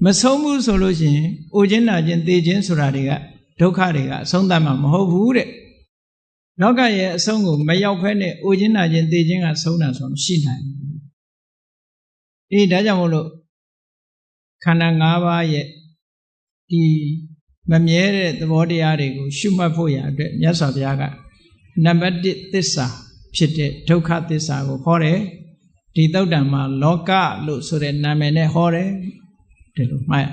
မဆုံးဘူးဆိုလို့ရှိရင်အိုခြင်းနာခြင်းသေခြင်းဆိုတာတွေကဒုက္ခတွေကအဆုံးသတ်မှာမဟုတ်ဘူးတဲ့လောကရဲ့အဆုံးကိုမရောက်ဖဲနဲ့အိုခြင်းနာခြင်းသေခြင်းကဆုံးတာဆိုမရှိနိုင်ဘူးအေးဒါကြောင့်မို့လို့ခန္ဓာ၅ပါးရဲ့ဒီမမြဲတဲ့သဘောတရားတွေကိုရှုမှတ်ဖို့ရအတွက်မြတ်စွာဘုရားကနံပါတ်1သစ္စာဖြစ်တဲ့ဒုက္ခသစ္စာကိုဟောတယ်ဒီသုတ်တံမှာလောကလို့ဆိုတဲ့နာမည်နဲ့ဟောတယ်ဒီလိုမှတ်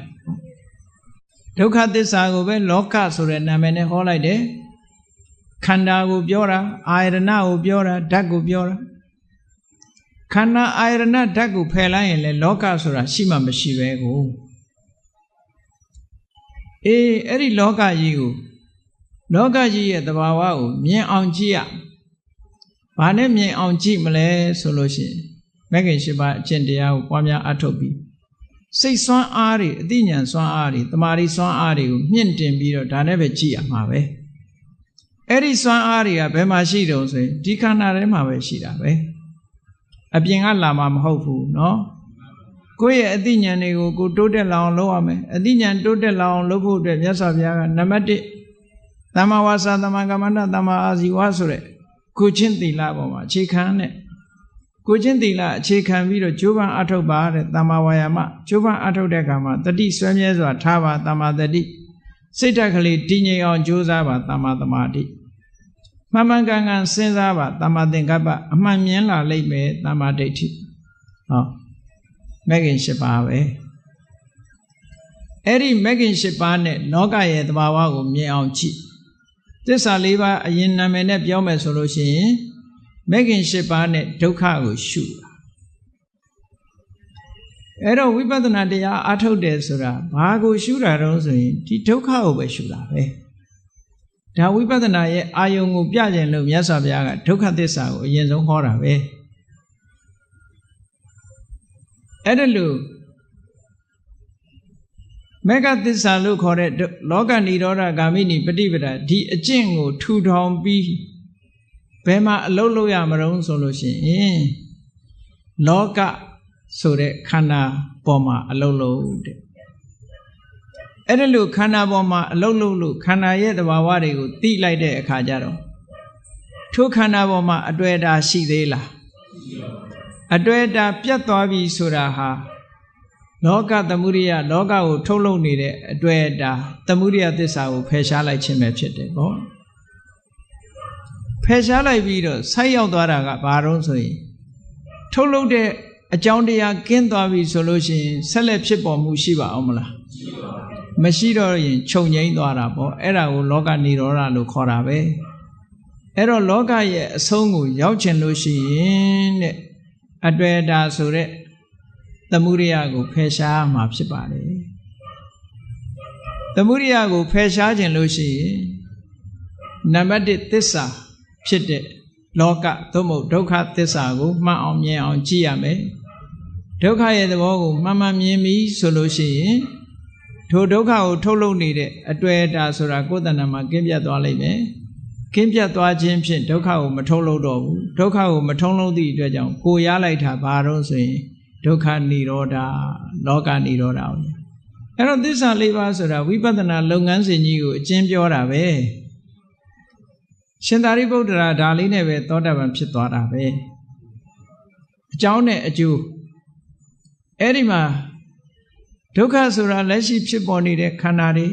ဒုက္ခသစ္စာကိုပဲလောကဆိုတဲ့နာမည်နဲ့ဟောလိုက်တယ်ခန္ဓာကိုပြောတာအာယတနာကိုပြောတာဓာတ်ကိုပြောတာခန္ဓာအာယတနာဓာတ်ကိုဖယ်လိုက်ရင်လေလောကဆိုတာရှိမှမရှိပဲကိုအေးအဲ့ဒီလောကကြီးကိုလောကကြီးရဲ့သဘာဝကိုမြင်အောင်ကြည့်ရဘာနဲ့မြင်အောင်ကြည့်မလဲဆိုလို့ရှိရင်မဂ္ဂင်၈ပါးအကျင့်တရားကိုပွားများအထောက်ပြီးစိတ်ဆွမ်းအားတွေအသိဉာဏ်ဆွမ်းအားတွေတမာရီဆွမ်းအားတွေကိုမြင့်တင်ပြီးတော့ဒါနဲ့ပဲကြည့်ရမှာပဲအဲ့ဒီဆွမ်းအားတွေကဘယ်မှာရှိတုံးဆိုရင်ဒီခန္ဓာထဲမှာပဲရှိတာပဲအပြင်ကလာမှာမဟုတ်ဘူးเนาะကိုယ့်ရဲ့အသိဉာဏ်တွေကိုကိုတိုးတက်လာအောင်လုပ်ရမယ်အသိဉာဏ်တိုးတက်လာအောင်လုပ်ဖို့အတွက်မြတ်စွာဘုရားကနံပါတ်1သမ္မာဝါစာသမ္မာကမ္မန္တသမ္မာအာဇီဝဆိုတဲ့ကိုချင်းသီလပေါ်မှာအခြေခံတဲ့ကိုချင်းသီလအခြေခံပြီးတော့ကြိုးပမ်းအထောက်ပါတဲ့သမ္မာဝါယာမကြိုးပမ်းအထောက်တဲ့အခါမှာတတိဆွဲမြဲစွာထားပါသမ္မာတတိစိတ်ဓာတ်ကလေးတည်ငြိမ်အောင်ကြိုးစားပါသမ္မာသမာဓိမှန်မှန်ကန်ကန်စဉ်းစားပါသမ္မာသင်္ကပ္ပအမှန်မြင်လာလိမ့်မယ်သမ္မာဒိဋ္ဌိဟောမဂ္ဂင်၈ပါးပဲအဲ့ဒီမဂ္ဂင်၈ပါးနဲ့လောကရဲ့သဘာဝကိုမြင်အောင်ကြည့်သစ္စာ၄ပါးအရင်နာမည်နဲ့ပြောမယ်ဆိုလို့ရှိရင်မဂ္ဂင်၈ပါးနဲ့ဒုက္ခကိုရှုတာအဲ့တော့ဝိပဿနာတရားအားထုတ်တယ်ဆိုတာဘာကိုရှုတာတုံးဆိုရင်ဒီဒုက္ခကိုပဲရှုတာပဲဒါဝိပဿနာရဲ့အာယုံကိုပြကျင်လို့မြတ်စွာဘုရားကဒုက္ခသစ္စာကိုအရင်ဆုံးဟောတာပဲအဲ့ဒါလို့မေဃသစ္စာလို့ခေါ်တဲ့လောကနိရောဓဂามိနိပฏิပဒါဒီအကျင့်ကိုထူထောင်ပြီးဘယ်မှာအလုပ်လုပ်ရမလို့ဆိုလို့ရှိရင်လောကဆိုတဲ့ခန္ဓာပေါ်မှာအလုပ်လုပ်တဲ့အဲ့ဒါလို့ခန္ဓာပေါ်မှာအလုပ်လုပ်လို့ခန္ဓာရဲ့သဘာဝတွေကိုသိလိုက်တဲ့အခါကျတော့ထိုခန္ဓာပေါ်မှာအတွေ့အတာရှိသေးလားအတွေ့အတာပြတ်သွားပြီဆိုတာဟာလောကသမုဒိယလောကကိုထုတ်လုပ်နေတဲ့အတွေ့အတာသမုဒိယသစ္စာကိုဖယ်ရှားလိုက်ခြင်းပဲဖြစ်တယ်ပေါ့ဖယ်ရှားလိုက်ပြီးတော့ဆိုက်ရောက်သွားတာကဘာတော့ဆိုရင်ထုတ်လုပ်တဲ့အကြောင်းတရားကင်းသွားပြီဆိုလို့ရှိရင်ဆက်လက်ဖြစ်ပေါ်မှုရှိပါအောင်မလားမရှိတော့ရင်ခြုံငိမ့်သွားတာပေါ့အဲ့ဒါကိုလောကနိရောဓလို့ခေါ်တာပဲအဲ့တော့လောကရဲ့အဆုံးကိုရောက်ချင်လို့ရှိရင်တဲ့အတွေ့အတာဆိုတဲ့သမုဒိယကိုဖယ်ရှားမှာဖြစ်ပါတယ်သမုဒိယကိုဖယ်ရှားခြင်းလို့ရှိရင်နံပါတ်1သစ္စာဖြစ်တဲ့လောကသို့မဟုတ်ဒုက္ခသစ္စာကိုမှန်အောင်မြင်အောင်ကြည့်ရမယ်ဒုက္ခရဲ့သဘောကိုမှန်မှန်မြင်ပြီဆိုလို့ရှိရင်ထိုဒုက္ခကိုထုတ်လုပ်နေတဲ့အတွေ့အတာဆိုတာကိုယ်တဏ္ဍာမှာကင်းပြတ်သွားလိမ့်မယ်ကင်းပြတ်သွားခြင်းဖြင့်ဒုက္ခကိုမထုတ်လုပ်တော့ဘူးဒုက္ခကိုမထုတ်လုပ်သည့်အတွက်ကြောင့်ကိုရလိုက်တာဘာတော့ဆိုရင်ဒုက္ခនិရောဓလောကនិရောဓအဲ့တော့သစ္စာ၄ပါးဆိုတာဝိပဿနာလုပ်ငန်းစဉ်ကြီးကိုအကျဉ်းပြောတာပဲရှင်သာရိပုတ္တရာဒါလေးနဲ့ပဲသောတာပန်ဖြစ်သွားတာပဲအကြောင်းနဲ့အကျိုးအဲ့ဒီမှာဒုက္ခဆိုတာလက်ရှိဖြစ်ပေါ်နေတဲ့ခန္ဓာတွေ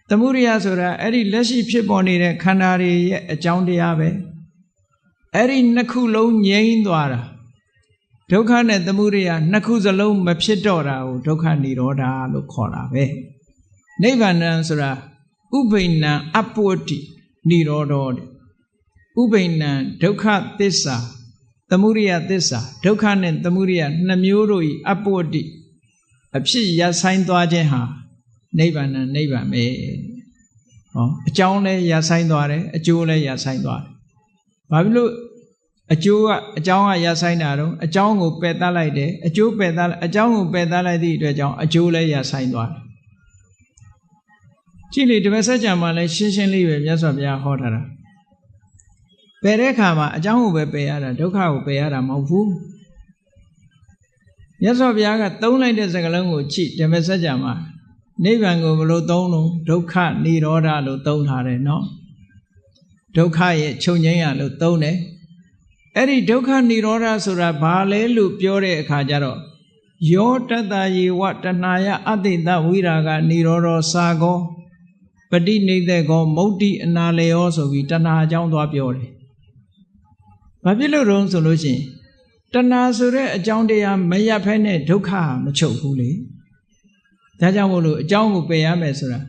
သမုဒိယဆိုတာအဲ့ဒီလက်ရှိဖြစ်ပေါ်နေတဲ့ခန္ဓာတွေရဲ့အကြောင်းတရားပဲအဲ့ဒီနှစ်ခုလုံးငြိမ်းသွားတာဒုက္ခနဲ့သမုဒိယနှစ်ခုစလုံးမဖြစ်တော့တာကိုဒုက္ခនិရောဓလို့ခေါ်တာပဲနိဗ္ဗာန်ဆိုတာဥပိ္ပန္နအပ္ပဝတ္တိ နိရောဓဥပိ္ပဏံဒုက္ခသစ္စာသမုဒိယသစ္စာဒုက္ခနဲ့သမုဒိယနှစ်မျိုးတို့၏အပ္ပဝတ္တိအဖြစ်ရပ်ဆိုင်သွားခြင်းဟာနိဗ္ဗာန်နိဗ္ဗာန်ပဲဟောအကြောင်းလည်းရပ်ဆိုင်သွားတယ်အကျိုးလည်းရပ်ဆိုင်သွားတယ်ဘာဖြစ်လို့အကျိုးကအကြောင်းကရပ်ဆိုင်တာတော့အကြောင်းကိုပယ်တတ်လိုက်တယ်အကျိုးပယ်တတ်အကြောင်းကိုပယ်တတ်လိုက်သည့်အတွက်ကြောင့်အကျိုးလည်းရပ်ဆိုင်သွားတယ်ကြည့်လေဓမ္မစကြာမှာလည်းရှင်းရှင်းလေးပဲမြတ်စွာဘုရားဟောထားတာပယ်တဲ့အခါမှာအကြောင်းကိုပဲပယ်ရတာဒုက္ခကိုပယ်ရတာမဟုတ်ဘူးမြတ်စွာဘုရားကသုံးလိုက်တဲ့စကားလုံးကိုကြည့်ဓမ္မစကြာမှာနိဗ္ဗာန်ကိုဘယ်လိုသုံးလို့ဒုက္ခនិရောဓလို့သုံးထားတယ်နော်ဒုက္ခရဲ့ချုပ်ငြိမ်းရလို့သုံးတယ်အဲ့ဒီဒုက္ခនិရောဓဆိုတာဘာလဲလို့ပြောတဲ့အခါကျတော့ယောတတ္တယေဝတဏှာယအတိတဝိရာဂនិရောဓစာကောပฏิနိဒေကောမုဒ္တိအနာလေယောဆိုပြီးတဏှာအကြောင်းသွားပြောတယ်ဘာဖြစ်လို့တုံးဆိုလို့ရှိရင်တဏှာဆိုတဲ့အကြောင်းတရားမရပ်ဖဲနဲ့ဒုက္ခမချုပ်ဘူးလေဒါကြောင့်မို့လို့အကြောင်းကိုပယ်ရမယ်ဆိုတာ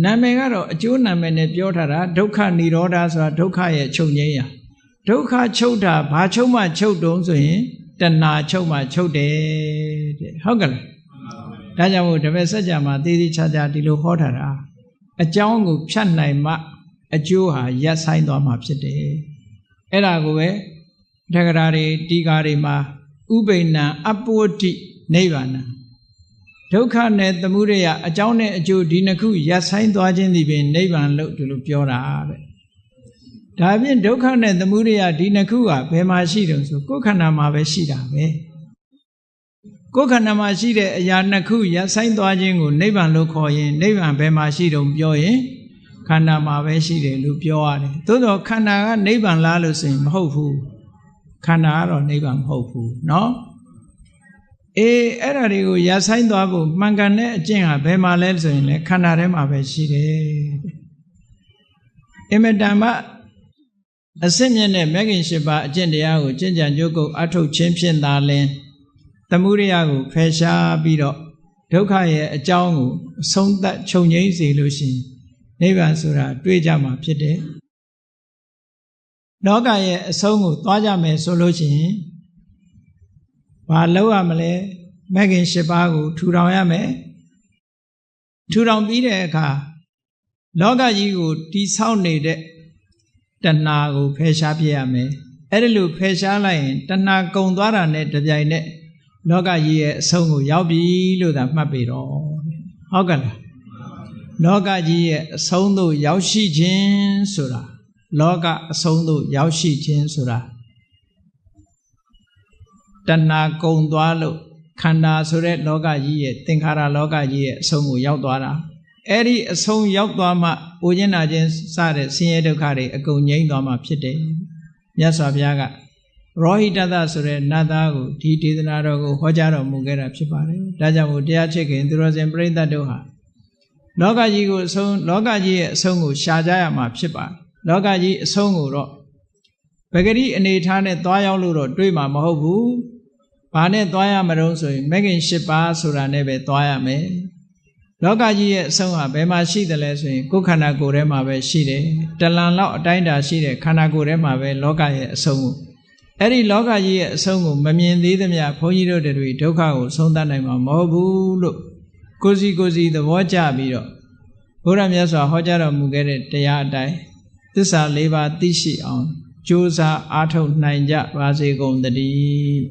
နာမည်ကတော့အကျိုးနာမည်နဲ့ပြောထားတာဒုက္ခនិရောဓဆိုတာဒုက္ခရဲ့ချုပ်ငြိမ်းရာဒုက္ခချုပ်တာဘာချုပ်မှချုပ်တုံးဆိုရင်တဏှာချုပ်မှချုပ်တယ်တဲ့ဟုတ်ကဲ့လားဒါကြောင့်မို့ဓမ္မစကြာမှာသေးသေးချာချာဒီလိုဟောထားတာအကြောင်းကိုဖြတ်နိုင်မှအကျိုးဟာရပ်ဆိုင်သွားမှာဖြစ်တယ်အဲ့ဒါကိုပဲတက္ကရာတွေတီကာတွေမှာဥပိ္ပဏံအပ္ပဝတ္တိနိဗ္ဗာန်ဒုက္ခနဲ့သမုဒယအကြောင်းနဲ့အကျိုးဒီနှစ်ခုရပ်ဆိုင်သွားခြင်းဒီပင်နိဗ္ဗာန်လို့ဒီလိုပြောတာတဲ့ဒါဖြင့်ဒုက္ခနဲ့သမုဒယဒီနှစ်ခုကဘယ်မှာရှိတယ်ဆိုကိုယ်ခန္ဓာမှာပဲရှိတာပဲကိုယ်ခန္ဓာမှာရှိတဲ့အရာနှစ်ခုရပ်ဆိုင်သွားခြင်းကိုနိဗ္ဗာန်လို့ခေါ်ရင်နိဗ္ဗာန်ဘယ်မှာရှိတုံပြောရင်ခန္ဓာမှာပဲရှိတယ်လို့ပြောရတယ်သို့တော့ခန္ဓာကနိဗ္ဗာန်လားလို့ဆိုရင်မဟုတ်ဘူးခန္ဓာကတော့နိဗ္ဗာန်မဟုတ်ဘူးเนาะအဲ့ဒါတွေကိုရပ်ဆိုင်သွားဖို့မှန်ကန်တဲ့အကျင့်ဟာဘယ်မှာလဲဆိုရင်လေခန္ဓာထဲမှာပဲရှိတယ်အမတန်မှအစစ်မြင့်တဲ့မဂ္ဂင်၈ပါးအကျင့်တရားကိုကျင့်ကြံကြိုးကုပ်အထုတ်ခြင်းဖြင့်သာလင်သမုဒယကိုဖယ်ရှားပြီးတော့ဒုက္ခရဲ့အကြောင်းကိုအဆုံးသတ်ချုပ်ငြိမ်းစေလို့ရှိရင်နိဗ္ဗာန်ဆိုတာတွေ့ကြမှာဖြစ်တယ်လောကရဲ့အဆုံးကိုသွားကြမယ်ဆိုလို့ရှိရင်ဘာလုပ်ရမလဲမဂ္ဂင်၈ပါးကိုထူထောင်ရမယ်ထူထောင်ပြီးတဲ့အခါလောကကြီးကိုတိဆောက်နေတဲ့တဏှာကိုဖယ်ရှားပြရမယ်အဲ့ဒီလိုဖယ်ရှားလိုက်ရင်တဏှာကုန်သွားတာနဲ့တပြိုင်နက်လောကကြီးရဲ့အဆုံးကိုရောက်ပြီလို့သာမှတ်ပေတော့ဟုတ်ကဲ့လားလောကကြီးရဲ့အဆုံးသို့ရောက်ရှိခြင်းဆိုတာလောကအဆုံးသို့ရောက်ရှိခြင်းဆိုတာတဏှာကုန်သွားလို့ခန္ဓာဆိုတဲ့လောကကြီးရဲ့သင်္ခါရလောကကြီးရဲ့အဆုံးကိုရောက်သွားတာအဲ့ဒီအဆုံးရောက်သွားမှအိုခြင်းနာခြင်းစတဲ့ဆင်းရဲဒုက္ခတွေအကုန်ငြိမ်းသွားမှဖြစ်တယ်မြတ်စွာဘုရားကရောဟိတသဆိုတဲ့နတ်သားကိုဒီဒေသနာတော်ကိုဟောကြားတော်မူခဲ့တာဖြစ်ပါတယ်ဒါကြောင့်မို့တရားချစ်ခင်သူတော်စင်ပရိသတ်တို့ဟာလောကကြီးကိုအဆုံးလောကကြီးရဲ့အဆုံးကိုရှာကြရမှာဖြစ်ပါတယ်လောကကြီးအဆုံးကိုတော့ပဂရိအနေထားနဲ့သွားရောက်လို့တော့တွေးမှာမဟုတ်ဘူးဘာနဲ့သွားရမလို့ဆိုရင်မဂ္ဂင်၈ပါးဆိုတာနဲ့ပဲသွားရမယ်လောကကြီးရဲ့အဆုံးဟာဘယ်မှာရှိတယ်လဲဆိုရင်ကိုယ်ခန္ဓာကိုယ်ထဲမှာပဲရှိတယ်တလန်လောက်အတိုင်းတာရှိတဲ့ခန္ဓာကိုယ်ထဲမှာပဲလောကရဲ့အဆုံးကိုအဲ့ဒီလောကကြီးရဲ့အဆုံးကိုမမြင်သေးသမျှဘုန်းကြီးတို့တွေဒုက္ခကိုဆုံးသတ်နိုင်မှာမဟုတ်ဘူးလို့ကိုစီသဘောကျပြီးတော့ဘုရားမြတ်စွာဟောကြားတော်မူခဲ့တဲ့တရားအတိုင်းသစ္စာ၄ပါးသိရှိအောင်ကြိုးစားအားထုတ်နိုင်ကြပါစေကုန်သတည်း